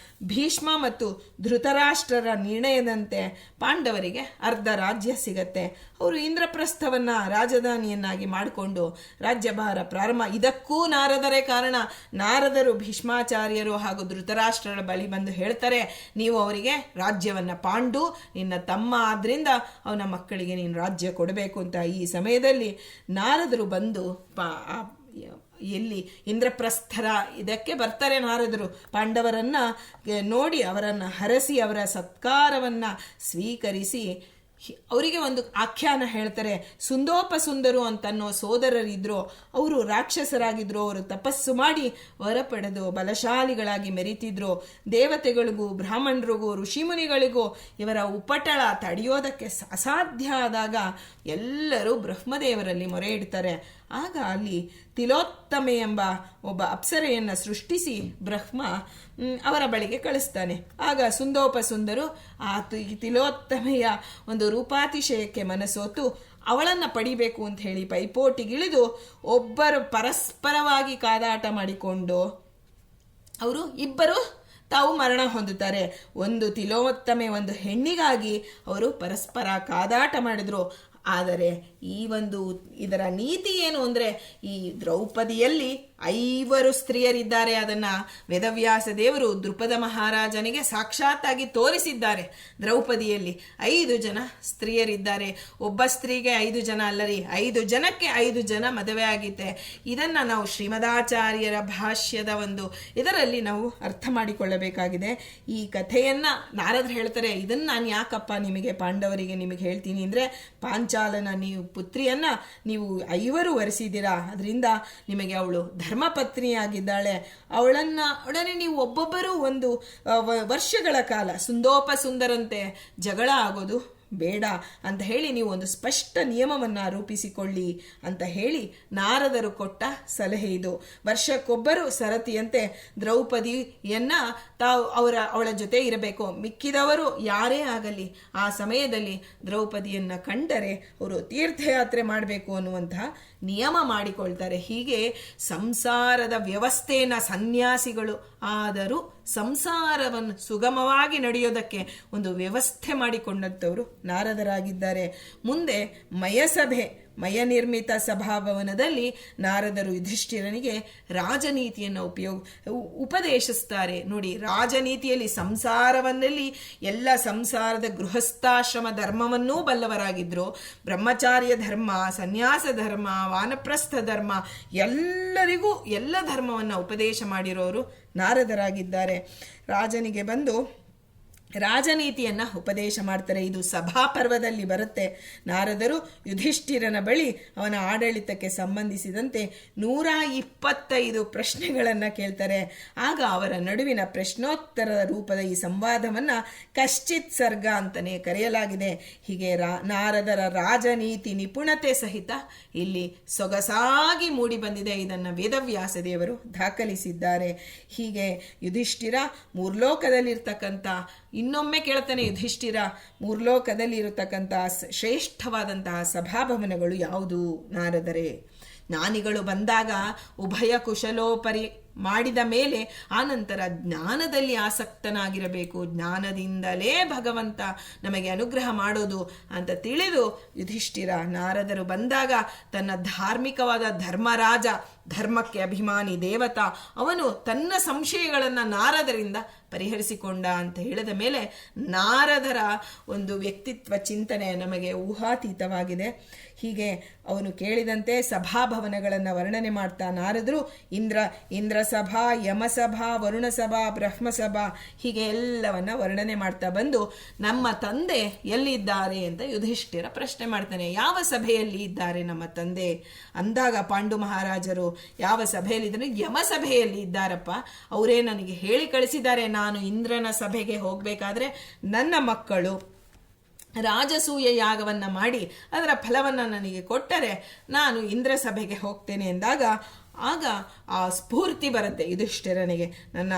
ಭೀಷ್ಮ ಮತ್ತು ಧೃತರಾಷ್ಟ್ರರ ನಿರ್ಣಯದಂತೆ ಪಾಂಡವರಿಗೆ ಅರ್ಧ ರಾಜ್ಯ ಸಿಗತ್ತೆ. ಅವರು ಇಂದ್ರಪ್ರಸ್ಥವನ್ನ ರಾಜಧಾನಿಯನ್ನಾಗಿ ಮಾಡಿಕೊಂಡು ರಾಜ್ಯಭಾರ ಪ್ರಾರಂಭ. ಇದಕ್ಕೂ ನಾರದರೇ ಕಾರಣ. ನಾರದರು ಭೀಷ್ಮಾಚಾರ್ಯರು ಹಾಗೂ ಧೃತರಾಷ್ಟ್ರರ ಬಳಿ ಬಂದು ಹೇಳ್ತಾರೆ, ನೀವು ಅವರಿಗೆ ರಾಜ್ಯವನ್ನ, ಪಾಂಡು ನಿನ್ನ ತಮ್ಮ ಆದ್ರಿಂದ ಅವನ ಮಕ್ಕಳಿಗೆ ನೀನು ರಾಜ್ಯ ಕೊಡಬೇಕು ಅಂತ. ಈ ಸಮಯದಲ್ಲಿ ನಾರದರು ಬಂದು ಎಲ್ಲಿ ಇಂದ್ರಪ್ರಸ್ಥರ ಇದಕ್ಕೆ ಬರ್ತಾರೆ. ನಾರದರು ಪಾಂಡವರನ್ನ ನೋಡಿ ಅವರನ್ನು ಹರಸಿ ಅವರ ಸತ್ಕಾರವನ್ನ ಸ್ವೀಕರಿಸಿ ಅವರಿಗೆ ಒಂದು ಆಖ್ಯಾನ ಹೇಳ್ತಾರೆ. ಸುಂದೋಪಸುಂದರು ಅಂತನ್ನೋ ಸೋದರರಿದ್ರು, ಅವರು ರಾಕ್ಷಸರಾಗಿದ್ರು. ಅವರು ತಪಸ್ಸು ಮಾಡಿ ವರ ಪಡೆದು ಬಲಶಾಲಿಗಳಾಗಿ ಮೆರೀತಿದ್ರು. ದೇವತೆಗಳಿಗೂ ಬ್ರಾಹ್ಮಣರಿಗೂ ಋಷಿಮುನಿಗಳಿಗೂ ಇವರ ಉಪಟಳ ತಡೆಯೋದಕ್ಕೆ ಅಸಾಧ್ಯ ಆದಾಗ ಎಲ್ಲರೂ ಬ್ರಹ್ಮದೇವರಲ್ಲಿ ಮೊರೆ ಇಡ್ತಾರೆ. ಆಗ ಅಲ್ಲಿ ತಿಲೋತ್ತಮೆ ಎಂಬ ಒಬ್ಬ ಅಪ್ಸರೆಯನ್ನು ಸೃಷ್ಟಿಸಿ ಬ್ರಹ್ಮ ಅವರ ಬಳಿಗೆ ಕಳಿಸ್ತಾನೆ. ಆಗ ಸುಂದೋಪಸುಂದರು ಆ ತಿಲೋತ್ತಮೆಯ ಒಂದು ರೂಪಾತಿಶಯಕ್ಕೆ ಮನಸೋತು ಅವಳನ್ನು ಪಡಿಬೇಕು ಅಂತ ಹೇಳಿ ಪೈಪೋಟಿಗಿಳಿದು ಒಬ್ಬರು ಪರಸ್ಪರವಾಗಿ ಕಾದಾಟ ಮಾಡಿಕೊಂಡು ಅವರು ಇಬ್ಬರು ತಾವು ಮರಣ ಹೊಂದುತ್ತಾರೆ. ಒಂದು ತಿಲೋತ್ತಮೆ, ಒಂದು ಹೆಣ್ಣಿಗಾಗಿ ಅವರು ಪರಸ್ಪರ ಕಾದಾಟ ಮಾಡಿದ್ರು. ಆದರೆ ಇದರ ನೀತಿ ಏನು ಅಂದರೆ, ಈ ದ್ರೌಪದಿಯಲ್ಲಿ 5 ಸ್ತ್ರೀಯರಿದ್ದಾರೆ. ಅದನ್ನು ವೇದವ್ಯಾಸ ದೇವರು ದೃಪದ ಮಹಾರಾಜನಿಗೆ ಸಾಕ್ಷಾತ್ತಾಗಿ ತೋರಿಸಿದ್ದಾರೆ. ದ್ರೌಪದಿಯಲ್ಲಿ 5 ಜನ ಸ್ತ್ರೀಯರಿದ್ದಾರೆ. ಒಬ್ಬ ಸ್ತ್ರೀಗೆ 5 ಜನ ಅಲ್ಲರಿ, 5 ಜನಕ್ಕೆ 5 ಜನ ಮದುವೆ ಆಗಿತ್ತೆ. ಇದನ್ನು ನಾವು ಶ್ರೀಮದಾಚಾರ್ಯರ ಭಾಷ್ಯದ ಇದರಲ್ಲಿ ನಾವು ಅರ್ಥ ಮಾಡಿಕೊಳ್ಳಬೇಕಾಗಿದೆ. ಈ ಕಥೆಯನ್ನು ನಾರದರು ಹೇಳ್ತಾರೆ, ಇದನ್ನು ನಾನು ಯಾಕಪ್ಪ ನಿಮಗೆ ಪಾಂಡವರಿಗೆ ನಿಮಗೆ ಹೇಳ್ತೀನಿ ಅಂದರೆ, ಪಾಂಚಾಲನ ನೀವು ಪುತ್ರಿಯನ್ನ ನೀವು 5 ವರಿಸಿದ್ದೀರಾ, ಅದರಿಂದ ನಿಮಗೆ ಅವಳು ಧರ್ಮಪತ್ನಿಯಾಗಿದ್ದಾಳೆ. ಒಡನೆ ನೀವು ಒಬ್ಬೊಬ್ಬರು 1 ವರ್ಷಗಳ ಕಾಲ ಸುಂದೋಪಸುಂದರಂತೆ ಜಗಳ ಆಗೋದು ಬೇಡ ಅಂತ ಹೇಳಿ ನೀವು ಒಂದು ಸ್ಪಷ್ಟ ನಿಯಮವನ್ನು ರೂಪಿಸಿಕೊಳ್ಳಿ ಅಂತ ಹೇಳಿ ನಾರದರು ಕೊಟ್ಟ ಸಲಹೆ ಇದು. ವರ್ಷಕ್ಕೊಬ್ಬರು ಸರತಿಯಂತೆ ದ್ರೌಪದಿಯನ್ನ ಅವಳ ಜೊತೆ ಇರಬೇಕು. ಮಿಕ್ಕಿದವರು ಯಾರೇ ಆಗಲಿ ಆ ಸಮಯದಲ್ಲಿ ದ್ರೌಪದಿಯನ್ನ ಕಂಡರೆ ಅವರು ತೀರ್ಥಯಾತ್ರೆ ಮಾಡಬೇಕು ಅನ್ನುವಂತಹ ನಿಯಮ ಮಾಡಿಕೊಳ್ತಾರೆ. ಹೀಗೆ ಸಂಸಾರದ ವ್ಯವಸ್ಥೆಯನ್ನು ಸನ್ಯಾಸಿಗಳು ಆದರೂ ಸಂಸಾರವನ್ನು ಸುಗಮವಾಗಿ ನಡೆಯೋದಕ್ಕೆ ಒಂದು ವ್ಯವಸ್ಥೆ ಮಾಡಿಕೊಂಡಂಥವರು ನಾರದರಾಗಿದ್ದಾರೆ. ಮುಂದೆ ಮಯಸಭೆ, ಮಯನಿರ್ಮಿತ ಸಭಾಭವನದಲ್ಲಿ ನಾರದರು ಯುಧಿಷ್ಠಿರನಿಗೆ ರಾಜನೀತಿಯನ್ನು ಉಪದೇಶಿಸ್ತಾರೆ. ನೋಡಿ, ರಾಜನೀತಿಯಲ್ಲಿ ಸಂಸಾರವನ್ನಲ್ಲಿ ಎಲ್ಲ ಸಂಸಾರದ ಗೃಹಸ್ಥಾಶ್ರಮ ಧರ್ಮವನ್ನೂ ಬಲ್ಲವರಾಗಿದ್ದರು. ಬ್ರಹ್ಮಚಾರ್ಯ ಧರ್ಮ, ಸನ್ಯಾಸ ಧರ್ಮ, ವಾನಪ್ರಸ್ಥ ಧರ್ಮ ಎಲ್ಲರಿಗೂ ಎಲ್ಲ ಧರ್ಮವನ್ನು ಉಪದೇಶ ಮಾಡಿರೋರು ನಾರದರಾಗಿದ್ದಾರೆ. ರಾಜನಿಗೆ ಬಂದು ರಾಜನೀತಿಯನ್ನು ಉಪದೇಶ ಮಾಡ್ತಾರೆ. ಇದು ಸಭಾಪರ್ವದಲ್ಲಿ ಬರುತ್ತೆ. ನಾರದರು ಯುಧಿಷ್ಠಿರನ ಬಳಿ ಅವನ ಆಡಳಿತಕ್ಕೆ ಸಂಬಂಧಿಸಿದಂತೆ 125 ಪ್ರಶ್ನೆಗಳನ್ನು ಕೇಳ್ತಾರೆ. ಆಗ ಅವರ ನಡುವಿನ ಪ್ರಶ್ನೋತ್ತರದ ರೂಪದ ಈ ಸಂವಾದವನ್ನು ಕಶ್ಚಿತ್ ಸರ್ಗ ಅಂತಲೇ ಕರೆಯಲಾಗಿದೆ. ಹೀಗೆ ನಾರದರ ರಾಜನೀತಿ ನಿಪುಣತೆ ಸಹಿತ ಇಲ್ಲಿ ಸೊಗಸಾಗಿ ಮೂಡಿ ಬಂದಿದೆ. ಇದನ್ನು ವೇದವ್ಯಾಸ ದೇವರು ದಾಖಲಿಸಿದ್ದಾರೆ. ಹೀಗೆ ಯುಧಿಷ್ಠಿರ ಮೂರ್ಲೋಕದಲ್ಲಿರ್ತಕ್ಕಂಥ, ಇನ್ನೊಮ್ಮೆ ಕೇಳ್ತಾನೆ ಯುಧಿಷ್ಠಿರ, ಮೂರ್ಲೋಕದಲ್ಲಿ ಇರತಕ್ಕಂತಹ ಶ್ರೇಷ್ಠವಾದಂತಹ ಸಭಾಭವನಗಳು ಯಾವುದು ನಾರದರೆ? ಜ್ಞಾನಿಗಳು ಬಂದಾಗ ಉಭಯ ಕುಶಲೋಪರಿ ಮಾಡಿದ ಮೇಲೆ ಆನಂತರ ಜ್ಞಾನದಲ್ಲಿ ಆಸಕ್ತನಾಗಿರಬೇಕು. ಜ್ಞಾನದಿಂದಲೇ ಭಗವಂತ ನಮಗೆ ಅನುಗ್ರಹ ಮಾಡೋದು ಅಂತ ತಿಳಿದು ಯುಧಿಷ್ಠಿರ ನಾರದರು ಬಂದಾಗ ತನ್ನ ಧಾರ್ಮಿಕವಾದ ಧರ್ಮರಾಜ, ಧರ್ಮಕ್ಕೆ ಅಭಿಮಾನಿ ದೇವತಾ, ಅವನು ತನ್ನ ಸಂಶಯಗಳನ್ನು ನಾರದರಿಂದ ಪರಿಹರಿಸಿಕೊಂಡ ಅಂತ ಹೇಳಿದ ಮೇಲೆ ನಾರದರ ಒಂದು ವ್ಯಕ್ತಿತ್ವ ಚಿಂತನೆ ನಮಗೆ ಊಹಾತೀತವಾಗಿದೆ. ಹೀಗೆ ಅವನು ಕೇಳಿದಂತೆ ಸಭಾಭವನಗಳನ್ನು ವರ್ಣನೆ ಮಾಡ್ತಾ ನಾರದರು ಇಂದ್ರಸಭಾ, ಯಮಸಭಾ, ವರುಣಸಭಾ, ಬ್ರಹ್ಮಸಭಾ ಹೀಗೆ ಎಲ್ಲವನ್ನ ವರ್ಣನೆ ಮಾಡ್ತಾ ಬಂದು ನಮ್ಮ ತಂದೆ ಎಲ್ಲಿದ್ದಾರೆ ಅಂತ ಯುಧಿಷ್ಠಿರ ಪ್ರಶ್ನೆ ಮಾಡ್ತಾನೆ. ಯಾವ ಸಭೆಯಲ್ಲಿ ಇದ್ದಾರೆ ನಮ್ಮ ತಂದೆ ಅಂದಾಗ ಪಾಂಡು ಮಹಾರಾಜರು ಯಾವ ಸಭೆಯಲ್ಲಿದ್ದಾರೆ? ಯಮಸಭೆಯಲ್ಲಿ ಇದ್ದಾರಪ್ಪ. ಅವರೇ ನನಗೆ ಹೇಳಿ ಕಳಿಸಿದ್ದಾರೆ, ನಾನು ಇಂದ್ರನ ಸಭೆಗೆ ಹೋಗಬೇಕಾದ್ರೆ ನನ್ನ ಮಕ್ಕಳು ರಾಜಸೂಯ ಯಾಗವನ್ನು ಮಾಡಿ ಅದರ ಫಲವನ್ನು ನನಗೆ ಕೊಟ್ಟರೆ ನಾನು ಇಂದ್ರ ಸಭೆಗೆ ಹೋಗ್ತೇನೆ ಎಂದಾಗ ಆಗ ಆ ಸ್ಫೂರ್ತಿ ಬರುತ್ತೆ ಯುಧಿಷ್ಠಿರನಿಗೆ. ನನ್ನ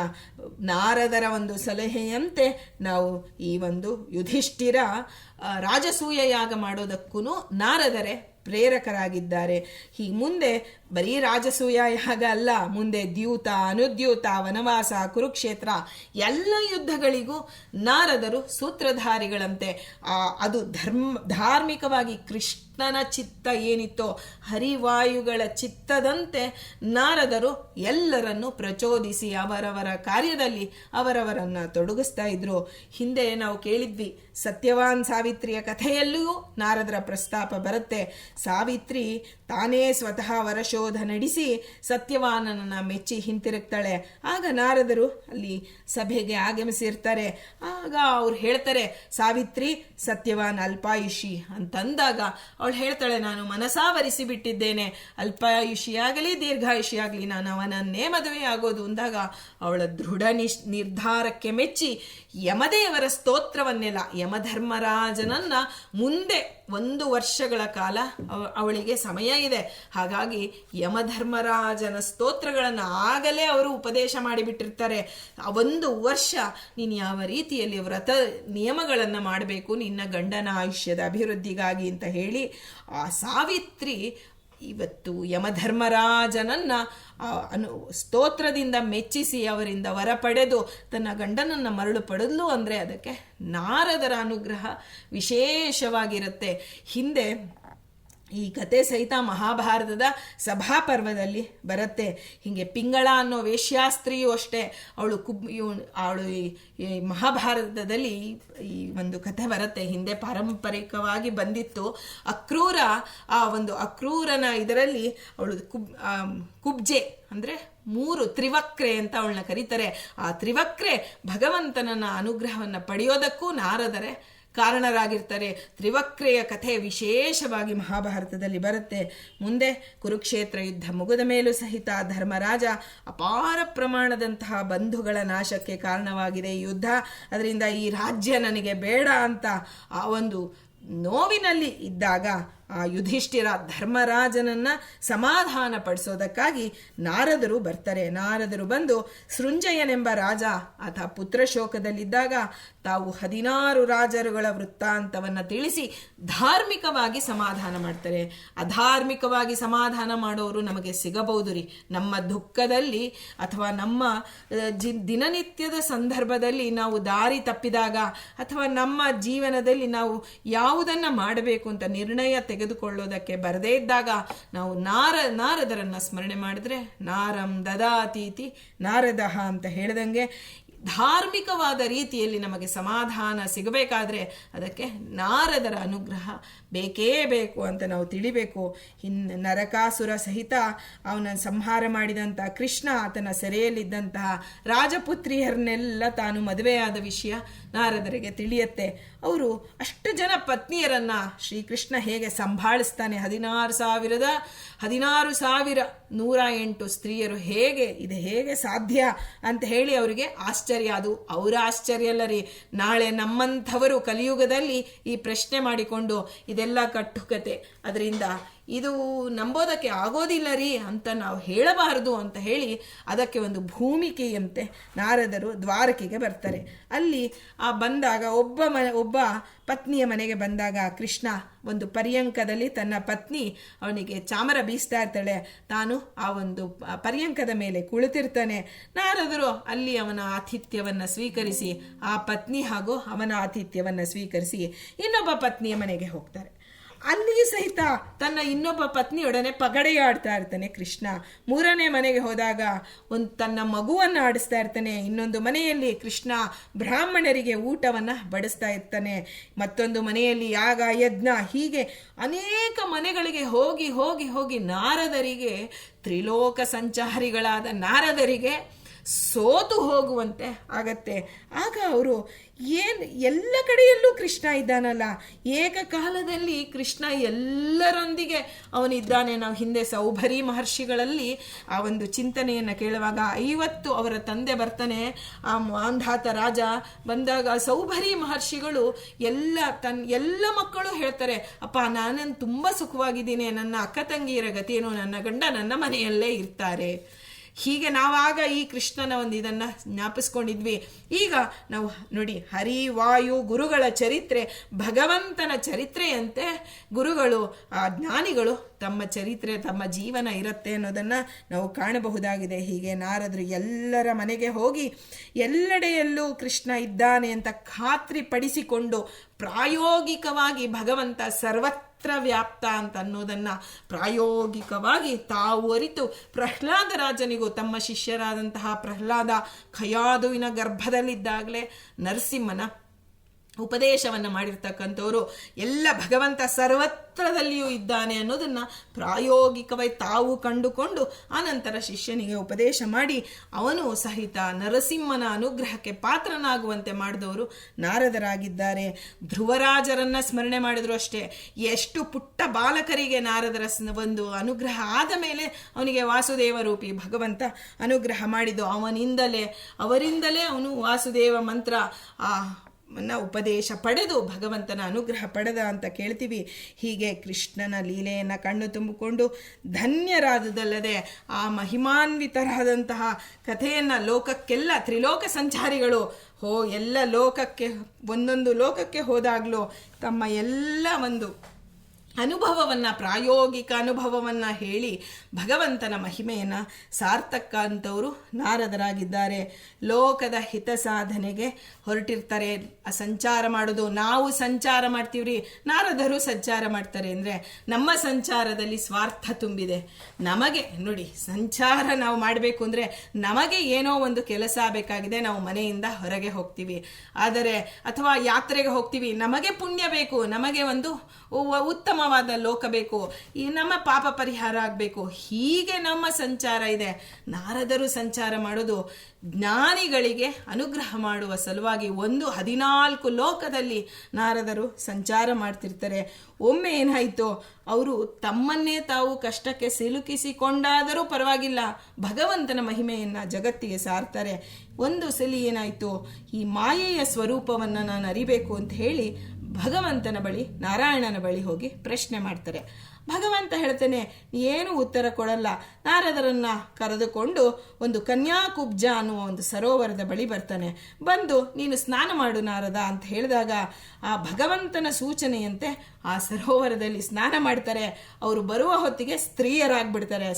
ನಾರದರ ಒಂದು ಸಲಹೆಯಂತೆ ನಾವು ಈ ಒಂದು ಯುಧಿಷ್ಠಿರ ರಾಜಸೂಯ ಯಾಗ ಮಾಡೋದಕ್ಕೂ ನಾರದರೆ ಪ್ರೇರಕರಾಗಿದ್ದಾರೆ. ಹೀಗೆ ಮುಂದೆ ಬರೀ ರಾಜಸೂಯ ಯಾಗ ಅಲ್ಲ, ಮುಂದೆ ದ್ಯೂತ, ಅನುದ್ಯೂತ, ವನವಾಸ, ಕುರುಕ್ಷೇತ್ರ ಎಲ್ಲ ಯುದ್ಧಗಳಿಗೂ ನಾರದರು ಸೂತ್ರಧಾರಿಗಳಂತೆ. ಅದು ಧಾರ್ಮಿಕವಾಗಿ ಕೃಷ್ಣನ ಚಿತ್ತ ಏನಿತ್ತೋ ಹರಿವಾಯುಗಳ ಚಿತ್ತದಂತೆ ನಾರದರು ಎಲ್ಲರನ್ನು ಪ್ರಚೋದಿಸಿ ಅವರವರ ಕಾರ್ಯದಲ್ಲಿ ಅವರವರನ್ನು ತೊಡಗಿಸ್ತಾ ಇದ್ರು. ಹಿಂದೆ ನಾವು ಕೇಳಿದ್ವಿ, ಸತ್ಯವಾನ್ ಸಾವಿತ್ರಿಯ ಕಥೆಯಲ್ಲಿಯೂ ನಾರದರ ಪ್ರಸ್ತಾಪ ಬರುತ್ತೆ. ಸಾವಿತ್ರಿ ತಾನೇ ಸ್ವತಃ ವರಶೋಧ ನಡೆಸಿ ಸತ್ಯವಾನನನ್ನು ಮೆಚ್ಚಿ ಹಿಂತಿರುಗ್ತಾಳೆ. ಆಗ ನಾರದರು ಅಲ್ಲಿ ಸಭೆಗೆ ಆಗಮಿಸಿರ್ತಾರೆ. ಆಗ ಅವ್ರು ಹೇಳ್ತಾರೆ, ಸಾವಿತ್ರಿ ಸತ್ಯವಾನ್ ಅಲ್ಪಾಯುಷಿ ಅಂತಂದಾಗ ಅವಳು ಹೇಳ್ತಾಳೆ, ನಾನು ಮನಸಾವರಿಸಿ ಬಿಟ್ಟಿದ್ದೇನೆ, ಅಲ್ಪಾಯುಷಿಯಾಗಲಿ ದೀರ್ಘಾಯುಷಿಯಾಗಲಿ ನಾನು ಅವನನ್ನೇ ಮದುವೆ ಆಗೋದು ಅಂದಾಗ ಅವಳ ದೃಢ ನಿರ್ಧಾರಕ್ಕೆ ಮೆಚ್ಚಿ ಯಮದೇವರ ಸ್ತೋತ್ರವನ್ನೆಲ್ಲ, ಯಮಧರ್ಮರಾಜನನ್ನ ಮುಂದೆ 1 ವರ್ಷಗಳ ಕಾಲ ಅವಳಿಗೆ ಸಮಯ ಇದೆ. ಹಾಗಾಗಿ ಯಮಧರ್ಮರಾಜನ ಸ್ತೋತ್ರಗಳನ್ನು ಆಗಲೇ ಅವರು ಉಪದೇಶ ಮಾಡಿಬಿಟ್ಟಿರ್ತಾರೆ. 1 ವರ್ಷ ನೀನು ಯಾವ ರೀತಿಯಲ್ಲಿ ವ್ರತ ನಿಯಮಗಳನ್ನು ಮಾಡಬೇಕು ನಿನ್ನ ಗಂಡನ ಆಯುಷ್ಯದ ಅಭಿವೃದ್ಧಿಗಾಗಿ ಅಂತ ಹೇಳಿ ಆ ಸಾವಿತ್ರಿ ಇವತ್ತು ಯಮಧರ್ಮರಾಜನನ್ನು ಸ್ತೋತ್ರದಿಂದ ಮೆಚ್ಚಿಸಿ ಅವರಿಂದ ವರ ಪಡೆದು ತನ್ನ ಗಂಡನನ್ನು ಮರಳು ಪಡೆದ್ಲು ಅಂದರೆ ಅದಕ್ಕೆ ನಾರದರ ಅನುಗ್ರಹ ವಿಶೇಷವಾಗಿರುತ್ತೆ. ಹಿಂದೆ ಈ ಕತೆ ಸಹಿತ ಮಹಾಭಾರತದ ಸಭಾಪರ್ವದಲ್ಲಿ ಬರುತ್ತೆ. ಹೀಗೆ ಪಿಂಗಳ ಅನ್ನೋ ವೇಶ್ಯಾಸ್ತ್ರೀಯೂ ಅಷ್ಟೇ, ಅವಳು ಈ ಮಹಾಭಾರತದಲ್ಲಿ ಈ ಒಂದು ಕಥೆ ಬರುತ್ತೆ. ಹಿಂದೆ ಪಾರಂಪರಿಕವಾಗಿ ಬಂದಿತ್ತು. ಅಕ್ರೂರನ ಇದರಲ್ಲಿ ಅವಳು ಕುಬ್ಜೆ ಅಂದರೆ 3 ತ್ರಿವಕ್ರೆ ಅಂತ ಅವಳನ್ನ ಕರೀತಾರೆ. ಆ ತ್ರಿವಕ್ರೆ ಭಗವಂತನ ಅನುಗ್ರಹವನ್ನು ಪಡೆಯೋದಕ್ಕೂ ನಾರದರೆ ಕಾರಣರಾಗಿರ್ತಾರೆ. ತ್ರಿವಕ್ರೆಯ ಕಥೆ ವಿಶೇಷವಾಗಿ ಮಹಾಭಾರತದಲ್ಲಿ ಬರುತ್ತೆ. ಮುಂದೆ ಕುರುಕ್ಷೇತ್ರ ಯುದ್ಧ ಮುಗಿದ ಮೇಲೂ ಸಹಿತ ಧರ್ಮರಾಜ ಅಪಾರ ಪ್ರಮಾಣದಂತಹ ಬಂಧುಗಳ ನಾಶಕ್ಕೆ ಕಾರಣವಾಗಿದೆ ಈ ಯುದ್ಧ. ಅದರಿಂದ ಈ ರಾಜ್ಯ ನನಗೆ ಬೇಡ ಅಂತ ಆ ಒಂದು ನೋವಿನಲ್ಲಿ ಇದ್ದಾಗ ಆ ಯುಧಿಷ್ಠಿರ ಧರ್ಮರಾಜನನ್ನ ಸಮಾಧಾನ ಪಡಿಸೋದಕ್ಕಾಗಿ ನಾರದರು ಬರ್ತಾರೆ. ನಾರದರು ಬಂದು ಸೃಂಜಯನೆಂಬ ರಾಜ ಆತ ಪುತ್ರಶೋಕದಲ್ಲಿದ್ದಾಗ ತಾವು 16 ರಾಜರುಗಳ ವೃತ್ತಾಂತವನ್ನು ತಿಳಿಸಿ ಧಾರ್ಮಿಕವಾಗಿ ಸಮಾಧಾನ ಮಾಡ್ತಾರೆ. ಅಧಾರ್ಮಿಕವಾಗಿ ಸಮಾಧಾನ ಮಾಡೋರು ನಮಗೆ ಸಿಗಬಹುದು ರೀ. ನಮ್ಮ ದುಃಖದಲ್ಲಿ ಅಥವಾ ನಮ್ಮ ದಿನನಿತ್ಯದ ಸಂದರ್ಭದಲ್ಲಿ ನಾವು ದಾರಿ ತಪ್ಪಿದಾಗ ಅಥವಾ ನಮ್ಮ ಜೀವನದಲ್ಲಿ ನಾವು ಯಾವುದನ್ನು ಮಾಡಬೇಕು ಅಂತ ನಿರ್ಣಯ ತೆಗೆದುಕೊಳ್ಳೋದಕ್ಕೆ ಬರದೇ ಇದ್ದಾಗ ನಾವು ನಾರದರನ್ನ ಸ್ಮರಣೆ ಮಾಡಿದ್ರೆ ನಾರಂ ದದಾತೀತಿ ನಾರದಃ ಅಂತ ಹೇಳ್ದಂಗೆ ಧಾರ್ಮಿಕವಾದ ರೀತಿಯಲ್ಲಿ ನಮಗೆ ಸಮಾಧಾನ ಸಿಗಬೇಕಾದ್ರೆ ಅದಕ್ಕೆ ನಾರದರ ಅನುಗ್ರಹ ಬೇಕೇ ಬೇಕು ಅಂತ ನಾವು ತಿಳಿಬೇಕು. ನರಕಾಸುರ ಸಹಿತ ಅವನ ಸಂಹಾರ ಮಾಡಿದಂಥ ಕೃಷ್ಣ ಆತನ ಸೆರೆಯಲ್ಲಿದ್ದಂತಹ ರಾಜಪುತ್ರಿಯರನ್ನೆಲ್ಲ ತಾನು ಮದುವೆಯಾದ ವಿಷಯ ನಾರದರಿಗೆ ತಿಳಿಯುತ್ತೆ. ಅವರು ಅಷ್ಟು ಜನ ಪತ್ನಿಯರನ್ನ ಶ್ರೀಕೃಷ್ಣ ಹೇಗೆ ಸಂಭಾಳಿಸ್ತಾನೆ, 16,108 ಸ್ತ್ರೀಯರು ಹೇಗೆ ಸಾಧ್ಯ ಅಂತ ಹೇಳಿ ಅವರಿಗೆ ಆಶ್ಚರ್ಯ. ಅದು ಅವರ ಆಶ್ಚರ್ಯ ಅಲ್ಲ ರೀ. ನಾಳೆ ನಮ್ಮಂಥವರು ಕಲಿಯುಗದಲ್ಲಿ ಈ ಪ್ರಶ್ನೆ ಮಾಡಿಕೊಂಡು ಇದೆಲ್ಲ ಕಟ್ಟುಕತೆ, ಅದರಿಂದ ಇದು ನಂಬೋದಕ್ಕೆ ಆಗೋದಿಲ್ಲ ರೀ ಅಂತ ನಾವು ಹೇಳಬಾರದು ಅಂತ ಹೇಳಿ ಅದಕ್ಕೆ ಒಂದು ಭೂಮಿಕೆಯಂತೆ ನಾರದರು ದ್ವಾರಕೆಗೆ ಬರ್ತಾರೆ. ಅಲ್ಲಿ ಬಂದಾಗ ಒಬ್ಬ ಪತ್ನಿಯ ಮನೆಗೆ ಬಂದಾಗ ಕೃಷ್ಣ ಒಂದು ಪರ್ಯಂಕದಲ್ಲಿ ತನ್ನ ಪತ್ನಿ ಅವನಿಗೆ ಚಾಮರ ಬೀಸ್ತಾ ಇರ್ತಾಳೆ. ತಾನು ಆ ಒಂದು ಪರ್ಯಂಕದ ಮೇಲೆ ಕುಳಿತಿರ್ತಾನೆ. ನಾರದರು ಅಲ್ಲಿ ಅವನ ಆತಿಥ್ಯವನ್ನು ಸ್ವೀಕರಿಸಿ ಆ ಪತ್ನಿ ಹಾಗೂ ಅವನ ಆತಿಥ್ಯವನ್ನು ಸ್ವೀಕರಿಸಿ ಇನ್ನೊಬ್ಬ ಪತ್ನಿಯ ಮನೆಗೆ ಹೋಗ್ತಾರೆ. ಅಲ್ಲಿ ಸಹಿತ ತನ್ನ ಇನ್ನೊಬ್ಬ ಪತ್ನಿಯೊಡನೆ ಪಗಡೆಯಾಡ್ತಾ ಇರ್ತಾನೆ ಕೃಷ್ಣ. 3ನೇ ಮನೆಗೆ ಹೋದಾಗ ತನ್ನ ಮಗುವನ್ನು ಆಡಿಸ್ತಾ ಇರ್ತಾನೆ. ಇನ್ನೊಂದು ಮನೆಯಲ್ಲಿ ಕೃಷ್ಣ ಬ್ರಾಹ್ಮಣರಿಗೆ ಊಟವನ್ನು ಬಡಿಸ್ತಾ ಇರ್ತಾನೆ. ಮತ್ತೊಂದು ಮನೆಯಲ್ಲಿ ಯಾಗ ಯಜ್ಞ, ಹೀಗೆ ಅನೇಕ ಮನೆಗಳಿಗೆ ಹೋಗಿ ಹೋಗಿ ಹೋಗಿ ನಾರದರಿಗೆ, ತ್ರಿಲೋಕ ಸಂಚಾರಿಗಳಾದ ನಾರದರಿಗೆ ಸೋತು ಹೋಗುವಂತೆ ಆಗತ್ತೆ. ಆಗ ಅವರು ಎಲ್ಲ ಕಡೆಯಲ್ಲೂ ಕೃಷ್ಣ ಇದ್ದಾನಲ್ಲ, ಏಕಕಾಲದಲ್ಲಿ ಕೃಷ್ಣ ಎಲ್ಲರೊಂದಿಗೆ ಅವನಿದ್ದಾನೆ. ನಾವು ಹಿಂದೆ ಸೌಭರಿ ಮಹರ್ಷಿಗಳಲ್ಲಿ ಆ ಒಂದು ಚಿಂತನೆಯನ್ನು ಕೇಳುವಾಗ 50 ಅವರ ತಂದೆ ಬರ್ತಾನೆ, ಆ ಮಾಂಧಾತ ರಾಜ ಬಂದಾಗ ಸೌಭರಿ ಮಹರ್ಷಿಗಳು ಎಲ್ಲ ಮಕ್ಕಳು ಹೇಳ್ತಾರೆ, ಅಪ್ಪ ನಾನೇನು ತುಂಬ ಸುಖವಾಗಿದ್ದೀನಿ, ನನ್ನ ಅಕ್ಕ ತಂಗಿಯರ ಗತಿಯೇನು, ನನ್ನ ಗಂಡ ನನ್ನ ಮನೆಯಲ್ಲೇ ಇರ್ತಾರೆ. ಹೀಗೆ ನಾವಾಗ ಈ ಕೃಷ್ಣನ ಒಂದು ಇದನ್ನು ಜ್ಞಾಪಿಸ್ಕೊಂಡಿದ್ವಿ. ಈಗ ನಾವು ನೋಡಿ, ಹರಿ ವಾಯು ಗುರುಗಳ ಚರಿತ್ರೆ, ಭಗವಂತನ ಚರಿತ್ರೆಯಂತೆ ಗುರುಗಳು ಆ ಜ್ಞಾನಿಗಳು ತಮ್ಮ ಚರಿತ್ರೆ, ತಮ್ಮ ಜೀವನ ಇರುತ್ತೆ ಅನ್ನೋದನ್ನು ನಾವು ಕಾಣಬಹುದಾಗಿದೆ. ಹೀಗೆ ನಾರದರು ಎಲ್ಲರ ಮನೆಗೆ ಹೋಗಿ ಎಲ್ಲೆಡೆಯಲ್ಲೂ ಕೃಷ್ಣ ಇದ್ದಾನೆ ಅಂತ ಖಾತ್ರಿ ಪಡಿಸಿಕೊಂಡು ಪ್ರಾಯೋಗಿಕವಾಗಿ ಭಗವಂತ ಸರ್ವತ್ರ ವ್ಯಾಪ್ತ ಅಂತ ಅನ್ನೋದನ್ನು ಪ್ರಾಯೋಗಿಕವಾಗಿ ತಾವು ಅರಿತು ಪ್ರಹ್ಲಾದರಾಜನಿಗೂ ತಮ್ಮ ಶಿಷ್ಯರಾದಂತಹ ಪ್ರಹ್ಲಾದ ಖಯಾದುವಿನ ಗರ್ಭದಲ್ಲಿದ್ದಾಗಲೇ ನರಸಿಂಹನ ಉಪದೇಶವನ್ನು ಮಾಡಿರ್ತಕ್ಕಂಥವರು ಎಲ್ಲ ಭಗವಂತ ಸರ್ವತ್ರದಲ್ಲಿಯೂ ಇದ್ದಾನೆ ಅನ್ನೋದನ್ನು ಪ್ರಾಯೋಗಿಕವಾಗಿ ತಾವು ಕಂಡುಕೊಂಡು ಆನಂತರ ಶಿಷ್ಯನಿಗೆ ಉಪದೇಶ ಮಾಡಿ ಅವನು ಸಹಿತ ನರಸಿಂಹನ ಅನುಗ್ರಹಕ್ಕೆ ಪಾತ್ರನಾಗುವಂತೆ ಮಾಡಿದವರು ನಾರದರಾಗಿದ್ದಾರೆ. ಧ್ರುವರಾಜರನ್ನ ಸ್ಮರಣೆ ಮಾಡಿದ್ರು ಅಷ್ಟೇ. ಎಷ್ಟು ಪುಟ್ಟ ಬಾಲಕರಿಗೆ ನಾರದರ ಒಂದು ಅನುಗ್ರಹ ಆದ ಮೇಲೆ ಅವನಿಗೆ ವಾಸುದೇವ ರೂಪಿ ಭಗವಂತ ಅನುಗ್ರಹ ಮಾಡಿದ್ದು. ಅವರಿಂದಲೇ ಅವನು ವಾಸುದೇವ ಮಂತ್ರ ಉಪದೇಶ ಪಡೆದು ಭಗವಂತನ ಅನುಗ್ರಹ ಪಡೆದ ಅಂತ ಕೇಳ್ತೀವಿ. ಹೀಗೆ ಕೃಷ್ಣನ ಲೀಲೆಯನ್ನು ಕಣ್ಣು ತುಂಬಿಕೊಂಡು ಧನ್ಯರಾದುದಲ್ಲದೆ ಆ ಮಹಿಮಾನ್ವಿತರಾದಂತಹ ಕಥೆಯನ್ನು ಲೋಕಕ್ಕೆಲ್ಲ, ತ್ರಿಲೋಕ ಸಂಚಾರಿಗಳು ಎಲ್ಲ ಲೋಕಕ್ಕೆ, ಒಂದೊಂದು ಲೋಕಕ್ಕೆ ಹೋದಾಗಲೂ ತಮ್ಮ ಎಲ್ಲ ಒಂದು ಅನುಭವವನ್ನು, ಪ್ರಾಯೋಗಿಕ ಅನುಭವವನ್ನು ಹೇಳಿ ಭಗವಂತನ ಮಹಿಮೆಯನ್ನು ಸಾರ್ಥಕ ಅಂತವರು ನಾರದರಾಗಿದ್ದಾರೆ. ಲೋಕದ ಹಿತ ಸಾಧನೆಗೆ ಹೊರಟಿರ್ತಾರೆ. ಸಂಚಾರ ಮಾಡೋದು, ನಾವು ಸಂಚಾರ ಮಾಡ್ತೀವ್ರಿ, ನಾರದರು ಸಂಚಾರ ಮಾಡ್ತಾರೆ ಅಂದರೆ ನಮ್ಮ ಸಂಚಾರದಲ್ಲಿ ಸ್ವಾರ್ಥ ತುಂಬಿದೆ. ನಮಗೆ ನೋಡಿ, ಸಂಚಾರ ನಾವು ಮಾಡಬೇಕು ಅಂದರೆ ನಮಗೆ ಏನೋ ಒಂದು ಕೆಲಸ ಬೇಕಾಗಿದೆ, ನಾವು ಮನೆಯಿಂದ ಹೊರಗೆ ಹೋಗ್ತೀವಿ. ಆದರೆ ಅಥವಾ ಯಾತ್ರೆಗೆ ಹೋಗ್ತೀವಿ, ನಮಗೆ ಪುಣ್ಯ ಬೇಕು, ನಮಗೆ ಒಂದು ಉತ್ತಮವಾದ ಲೋಕ ಬೇಕು, ಈ ನಮ್ಮ ಪಾಪ ಪರಿಹಾರ ಆಗಬೇಕು, ಹೀಗೆ ನಮ್ಮ ಸಂಚಾರ ಇದೆ. ನಾರದರು ಸಂಚಾರ ಮಾಡೋದು ಜ್ಞಾನಿಗಳಿಗೆ ಅನುಗ್ರಹ ಮಾಡುವ ಸಲುವಾಗಿ 14 ಲೋಕದಲ್ಲಿ ನಾರದರು ಸಂಚಾರ ಮಾಡ್ತಿರ್ತಾರೆ. ಒಮ್ಮೆ ಏನಾಯಿತು, ಅವರು ತಮ್ಮನ್ನೇ ತಾವು ಕಷ್ಟಕ್ಕೆ ಸಿಲುಕಿಸಿಕೊಂಡಾದರೂ ಪರವಾಗಿಲ್ಲ, ಭಗವಂತನ ಮಹಿಮೆಯನ್ನು ಜಗತ್ತಿಗೆ ಸಾರ್ತಾರೆ. ಒಂದು ಸಲ ಏನಾಯಿತು, ಈ ಮಾಯೆಯ ಸ್ವರೂಪವನ್ನು ನಾನು ಅರಿಬೇಕು ಅಂತ ಹೇಳಿ ಭಗವಂತನ ಬಳಿ, ನಾರಾಯಣನ ಬಳಿ ಹೋಗಿ ಪ್ರಶ್ನೆ ಮಾಡ್ತಾರೆ. ಭಗವಂತ ಹೇಳ್ತಾನೆ, ಏನು ಉತ್ತರ ಕೊಡಲ್ಲ. ನಾರದರನ್ನ ಕರೆದುಕೊಂಡು ಒಂದು ಕನ್ಯಾಕುಬ್ಜ ಅನ್ನುವ ಒಂದು ಸರೋವರದ ಬಳಿ ಬರ್ತಾನೆ. ಬಂದು ನೀನು ಸ್ನಾನ ಮಾಡು ನಾರದ ಅಂತ ಹೇಳಿದಾಗ ಆ ಭಗವಂತನ ಸೂಚನೆಯಂತೆ ಆ ಸರೋವರದಲ್ಲಿ ಸ್ನಾನ ಮಾಡ್ತಾರೆ. ಅವರು ಬರುವ ಹೊತ್ತಿಗೆ ಸ್ತ್ರೀಯರಾಗ್ಬಿಡ್ತಾರೆ.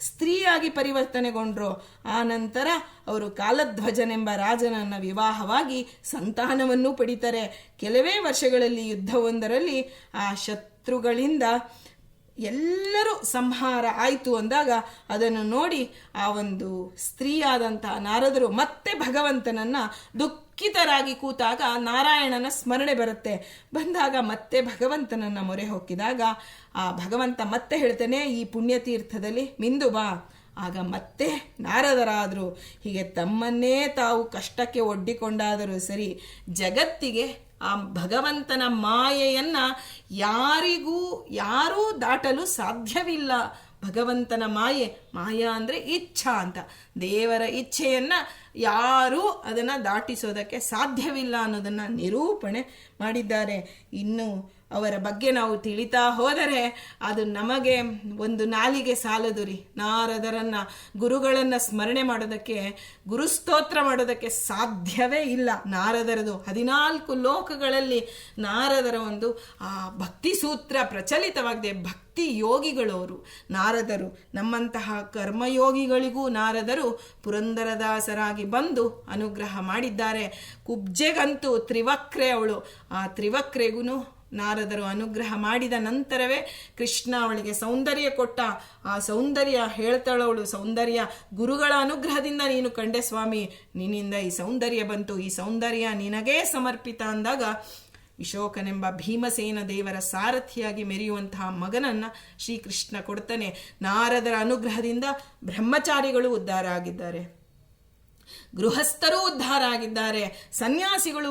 ಸ್ತ್ರೀಯಾಗಿ ಪರಿವರ್ತನೆಗೊಂಡ್ರು. ಆ ನಂತರ ಅವರು ಕಾಲಧ್ವಜನೆಂಬ ರಾಜನನ್ನ ವಿವಾಹವಾಗಿ ಸಂತಾನವನ್ನು ಪಡಿತಾರೆ. ಕೆಲವೇ ವರ್ಷಗಳಲ್ಲಿ ಯುದ್ಧವೊಂದರಲ್ಲಿ ಆ ಶತ್ರುಗಳಿಂದ ಎಲ್ಲರೂ ಸಂಹಾರ ಆಯಿತು ಅಂದಾಗ ಅದನ್ನು ನೋಡಿ ಆ ಒಂದು ಸ್ತ್ರೀಯಾದಂತಹ ನಾರದರು ಮತ್ತೆ ಭಗವಂತನನ್ನ ದುಃಖಿತರಾಗಿ ಕೂತಾಗ ನಾರಾಯಣನ ಸ್ಮರಣೆ ಬರುತ್ತೆ. ಬಂದಾಗ ಮತ್ತೆ ಭಗವಂತನನ್ನ ಮೊರೆ ಹೊಕ್ಕಿದಾಗ ಆ ಭಗವಂತ ಮತ್ತೆ ಹೇಳ್ತಾನೆ, ಈ ಪುಣ್ಯತೀರ್ಥದಲ್ಲಿ ಮಿಂದು ಬಾ. ಆಗ ಮತ್ತೆ ನಾರದರಾದರು. ಹೀಗೆ ತಮ್ಮನ್ನೇ ತಾವು ಕಷ್ಟಕ್ಕೆ ಒಡ್ಡಿಕೊಂಡಾದರೂ ಸರಿ, ಜಗತ್ತಿಗೆ ಆ ಭಗವಂತನ ಮಾಯೆಯನ್ನ ಯಾರೂ ದಾಟಲು ಸಾಧ್ಯವಿಲ್ಲ. ಭಗವಂತನ ಮಾಯಾ ಅಂದರೆ ಇಚ್ಛಾ ಅಂತ. ದೇವರ ಇಚ್ಛೆಯನ್ನ ಯಾರೂ ಅದನ್ನು ದಾಟಿಸೋದಕ್ಕೆ ಸಾಧ್ಯವಿಲ್ಲ ಅನ್ನೋದನ್ನು ನಿರೂಪಣೆ ಮಾಡಿದ್ದಾರೆ. ಇನ್ನು ಅವರ ಬಗ್ಗೆ ನಾವು ತಿಳಿತಾ ಹೋದರೆ ಅದು ನಮಗೆ ಒಂದು ನಾಲಿಗೆ ಸಾಲದು ರೀ. ನಾರದರನ್ನ, ಗುರುಗಳನ್ನು ಸ್ಮರಣೆ ಮಾಡೋದಕ್ಕೆ, ಗುರುಸ್ತೋತ್ರ ಮಾಡೋದಕ್ಕೆ ಸಾಧ್ಯವೇ ಇಲ್ಲ. ನಾರದರದು 14 ಲೋಕಗಳಲ್ಲಿ ನಾರದರ ಒಂದು ಆ ಭಕ್ತಿ ಸೂತ್ರ ಪ್ರಚಲಿತವಾಗಿದೆ. ಭಕ್ತಿ ಯೋಗಿಗಳವರು ನಾರದರು. ನಮ್ಮಂತಹ ಕರ್ಮಯೋಗಿಗಳಿಗೂ ನಾರದರು ಪುರಂದರದಾಸರಾಗಿ ಬಂದು ಅನುಗ್ರಹ ಮಾಡಿದ್ದಾರೆ. ಕುಬ್ಜೆಗಂತೂ ತ್ರಿವಕ್ರೆ ಅವಳು. ಆ ತ್ರಿವಕ್ರೆಗೂ ನಾರದರು ಅನುಗ್ರಹ ಮಾಡಿದ ನಂತರವೇ ಕೃಷ್ಣ ಅವಳಿಗೆ ಸೌಂದರ್ಯ ಕೊಟ್ಟ. ಆ ಸೌಂದರ್ಯ ಹೇಳ್ತಾಳವಳು, ಸೌಂದರ್ಯ ಗುರುಗಳ ಅನುಗ್ರಹದಿಂದ ನೀನು ಕಂಡೆ ಸ್ವಾಮಿ, ನಿನ್ನಿಂದ ಈ ಸೌಂದರ್ಯ ಬಂತು, ಈ ಸೌಂದರ್ಯ ನಿನಗೇ ಸಮರ್ಪಿತ ಅಂದಾಗ ವಿಶೋಕನೆಂಬ ಭೀಮಸೇನ ದೇವರ ಸಾರಥಿಯಾಗಿ ಮೆರೆಯುವಂತಹ ಮಗನನ್ನ ಶ್ರೀಕೃಷ್ಣ ಕೊಡ್ತಾನೆ. ನಾರದರ ಅನುಗ್ರಹದಿಂದ ಬ್ರಹ್ಮಚಾರಿಗಳು ಉದ್ಧಾರ ಆಗಿದ್ದಾರೆ, ಗೃಹಸ್ಥರೂ ಉದ್ಧಾರ ಆಗಿದ್ದಾರೆ, ಸನ್ಯಾಸಿಗಳು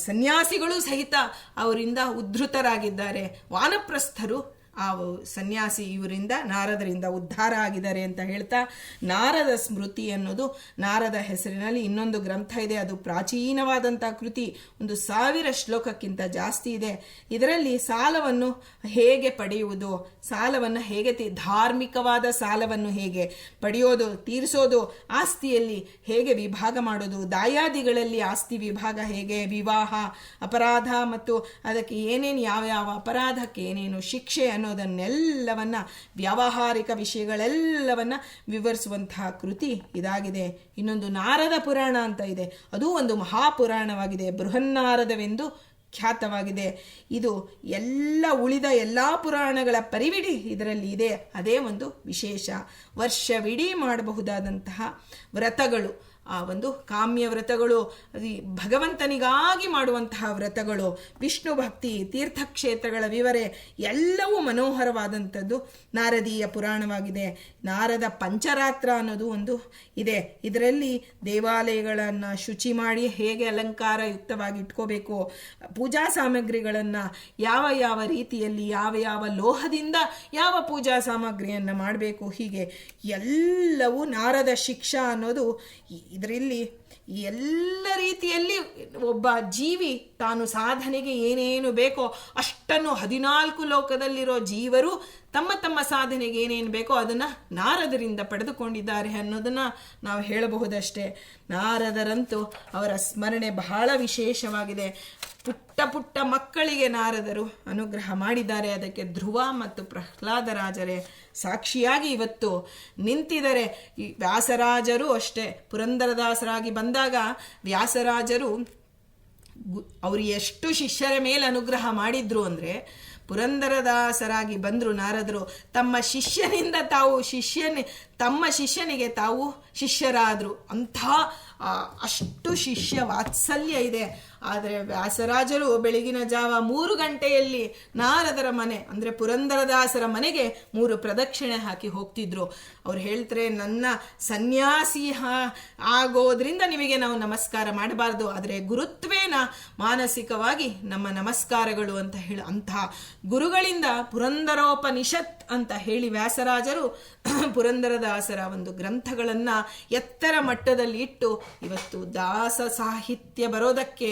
ಸನ್ಯಾಸಿಗಳು ಸಹಿತ ಅವರಿಂದ ಉದ್ಧತರಾಗಿದ್ದಾರೆ, ವಾನಪ್ರಸ್ಥರು ಆ ಸನ್ಯಾಸಿ ಇವರಿಂದ, ನಾರದರಿಂದ ಉದ್ಧಾರ ಆಗಿದ್ದಾರೆ ಅಂತ ಹೇಳ್ತಾ, ನಾರದ ಸ್ಮೃತಿ ಅನ್ನೋದು ನಾರದ ಹೆಸರಿನಲ್ಲಿ ಇನ್ನೊಂದು ಗ್ರಂಥ ಇದೆ. ಅದು ಪ್ರಾಚೀನವಾದಂಥ ಕೃತಿ, 1000 ಶ್ಲೋಕಕ್ಕಿಂತ ಜಾಸ್ತಿ ಇದೆ. ಇದರಲ್ಲಿ ಸಾಲವನ್ನು ಹೇಗೆ ಪಡೆಯುವುದು, ಸಾಲವನ್ನು ಹೇಗೆ ಧಾರ್ಮಿಕವಾದ ಸಾಲವನ್ನು ಹೇಗೆ ಪಡೆಯೋದು, ತೀರಿಸೋದು, ಆಸ್ತಿಯಲ್ಲಿ ಹೇಗೆ ವಿಭಾಗ ಮಾಡೋದು, ದಾಯಾದಿಗಳಲ್ಲಿ ಆಸ್ತಿ ವಿಭಾಗ ಹೇಗೆ, ವಿವಾಹ, ಅಪರಾಧ ಮತ್ತು ಅದಕ್ಕೆ ಏನೇನು, ಯಾವ ಅಪರಾಧಕ್ಕೆ ಏನೇನು ಶಿಕ್ಷೆ ಅನ್ನೋದನ್ನೆಲ್ಲವನ್ನ, ವ್ಯಾವಹಾರಿಕ ವಿಷಯಗಳೆಲ್ಲವನ್ನ ವಿವರಿಸುವಂತಹ ಕೃತಿ ಇದಾಗಿದೆ. ಇನ್ನೊಂದು ನಾರದ ಪುರಾಣ ಅಂತ ಇದೆ, ಅದು ಒಂದು ಮಹಾಪುರಾಣವಾಗಿದೆ, ಬೃಹನ್ನಾರದವೆಂದು ಖ್ಯಾತವಾಗಿದೆ. ಇದು ಉಳಿದ ಎಲ್ಲ ಪುರಾಣಗಳ ಪರಿವಿಡಿ ಇದರಲ್ಲಿ ಇದೆ. ಅದೇ ಒಂದು ವಿಶೇಷ. ವರ್ಷವಿಡೀ ಮಾಡಬಹುದಾದಂತಹ ವ್ರತಗಳು, ಆ ಒಂದು ಕಾಮ್ಯ ವ್ರತಗಳು, ಭಗವಂತನಿಗಾಗಿ ಮಾಡುವಂತಹ ವ್ರತಗಳು, ವಿಷ್ಣು ಭಕ್ತಿ, ತೀರ್ಥಕ್ಷೇತ್ರಗಳ ವಿವರೆ ಎಲ್ಲವೂ ಮನೋಹರವಾದಂಥದ್ದು ನಾರದೀಯ ಪುರಾಣವಾಗಿದೆ. ನಾರದ ಪಂಚರಾತ್ರ ಅನ್ನೋದು ಒಂದು ಇದೆ. ಇದರಲ್ಲಿ ದೇವಾಲಯಗಳನ್ನು ಶುಚಿ ಮಾಡಿ ಹೇಗೆ ಅಲಂಕಾರಯುಕ್ತವಾಗಿ ಇಟ್ಕೋಬೇಕು, ಪೂಜಾ ಸಾಮಗ್ರಿಗಳನ್ನು ಯಾವ ರೀತಿಯಲ್ಲಿ, ಯಾವ ಲೋಹದಿಂದ ಯಾವ ಪೂಜಾ ಸಾಮಗ್ರಿಯನ್ನು ಮಾಡಬೇಕು, ಹೀಗೆ ಎಲ್ಲವೂ ನಾರದ ಶಿಕ್ಷಾ ಅನ್ನೋದು. ಇದರಲ್ಲಿ ಎಲ್ಲ ರೀತಿಯಲ್ಲಿ ಒಬ್ಬ ಜೀವಿ ತಾನು ಸಾಧನೆಗೆ ಏನೇನು ಬೇಕೋ ಅಷ್ಟನ್ನು 14 ಲೋಕದಲ್ಲಿರೋ ಜೀವರು ತಮ್ಮ ತಮ್ಮ ಸಾಧನೆಗೆ ಏನೇನು ಬೇಕೋ ಅದನ್ನು ನಾರದರಿಂದ ಪಡೆದುಕೊಂಡಿದ್ದಾರೆ ಅನ್ನೋದನ್ನು ನಾವು ಹೇಳಬಹುದಷ್ಟೇ. ನಾರದರಂತೂ ಅವರ ಸ್ಮರಣೆ ಬಹಳ ವಿಶೇಷವಾಗಿದೆ. ಪುಟ್ಟ ಪುಟ್ಟ ಮಕ್ಕಳಿಗೆ ನಾರದರು ಅನುಗ್ರಹ ಮಾಡಿದ್ದಾರೆ. ಅದಕ್ಕೆ ಧ್ರುವ ಮತ್ತು ಪ್ರಹ್ಲಾದರಾಜರೇ ಸಾಕ್ಷಿಯಾಗಿ ಇವತ್ತು ನಿಂತಿದ್ದಾರೆ. ಈ ವ್ಯಾಸರಾಜರು ಅಷ್ಟೇ, ಪುರಂದರದಾಸರಾಗಿ ಬಂದಾಗ ವ್ಯಾಸರಾಜರು ಅವರು ಎಷ್ಟು ಶಿಷ್ಯರ ಮೇಲೆ ಅನುಗ್ರಹ ಮಾಡಿದ್ರು ಅಂದರೆ, ಪುರಂದರದಾಸರಾಗಿ ಬಂದರು ನಾರದರು, ತಮ್ಮ ಶಿಷ್ಯನಿಗೆ ತಾವು ಶಿಷ್ಯರಾದರು. ಅಂಥ ಅಷ್ಟು ಶಿಷ್ಯ ವಾತ್ಸಲ್ಯ ಇದೆ. ಆದರೆ ವ್ಯಾಸರಾಜರು ಬೆಳಗಿನ ಜಾವ 3 ಗಂಟೆಯಲ್ಲಿ ನಾರದರ ಮನೆ ಅಂದರೆ ಪುರಂದರದಾಸರ ಮನೆಗೆ 3 ಪ್ರದಕ್ಷಿಣೆ ಹಾಕಿ ಹೋಗ್ತಿದ್ರು. ಅವ್ರು ಹೇಳ್ತಾರೆ, ನನ್ನ ಸನ್ಯಾಸಿ ಆಗೋದ್ರಿಂದ ನಿಮಗೆ ನಾವು ನಮಸ್ಕಾರ ಮಾಡಬಾರ್ದು, ಆದರೆ ಗುರುತ್ವೇನ ಮಾನಸಿಕವಾಗಿ ನಮ್ಮ ನಮಸ್ಕಾರಗಳು ಅಂತ ಹೇಳಿ ಅಂತಹ ಗುರುಗಳಿಂದ ಪುರಂದರೋಪನಿಷತ್ ಅಂತ ಹೇಳಿ ವ್ಯಾಸರಾಜರು ಪುರಂದರದಾಸರ ಒಂದು ಗ್ರಂಥಗಳನ್ನು ಎತ್ತರ ಮಟ್ಟದಲ್ಲಿ ಇಟ್ಟು ಇವತ್ತು ದಾಸ ಸಾಹಿತ್ಯ ಬರೋದಕ್ಕೆ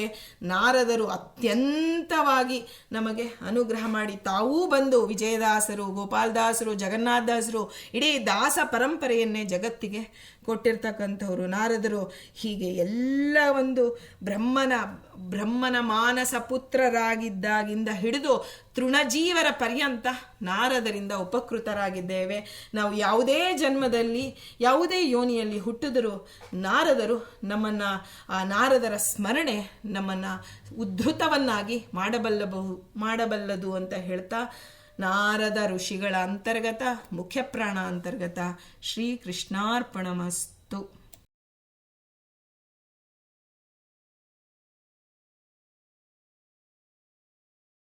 ನಾರದರು ಅತ್ಯಂತವಾಗಿ ನಮಗೆ ಅನುಗ್ರಹ ಮಾಡಿ ತಾವೂ ಬಂದು ವಿಜಯದಾಸರು, ಗೋಪಾಲದಾಸರು, ಜಗನ್ನಾಥದಾಸರು ಇಡೀ ದಾಸ ಪರಂಪರೆಯನ್ನೇ ಜಗತ್ತಿಗೆ ಕೊಟ್ಟಿರ್ತಕ್ಕಂಥವ್ರು ನಾರದರು. ಹೀಗೆ ಎಲ್ಲ ಒಂದು ಬ್ರಹ್ಮನ ಮಾನಸ ಪುತ್ರರಾಗಿದ್ದಾಗಿಂದ ಹಿಡಿದು ತೃಣಜೀವರ ಪರ್ಯಂತ ನಾರದರಿಂದ ಉಪಕೃತರಾಗಿದ್ದೇವೆ. ನಾವು ಯಾವುದೇ ಜನ್ಮದಲ್ಲಿ ಯಾವುದೇ ಯೋನಿಯಲ್ಲಿ ಹುಟ್ಟಿದರೂ ನಮ್ಮನ್ನು ಆ ನಾರದರ ಸ್ಮರಣೆ ನಮ್ಮನ್ನು ಉದ್ಧೃತವನ್ನಾಗಿ ಮಾಡಬಲ್ಲದು ಅಂತ ಹೇಳ್ತಾ, ನಾರದ ಋಷಿಗಳ ಅಂತರ್ಗತ ಮುಖ್ಯ ಪ್ರಾಣ ಅಂತರ್ಗತ ಶ್ರೀ ಕೃಷ್ಣಾರ್ಪಣಮಸ್ತು.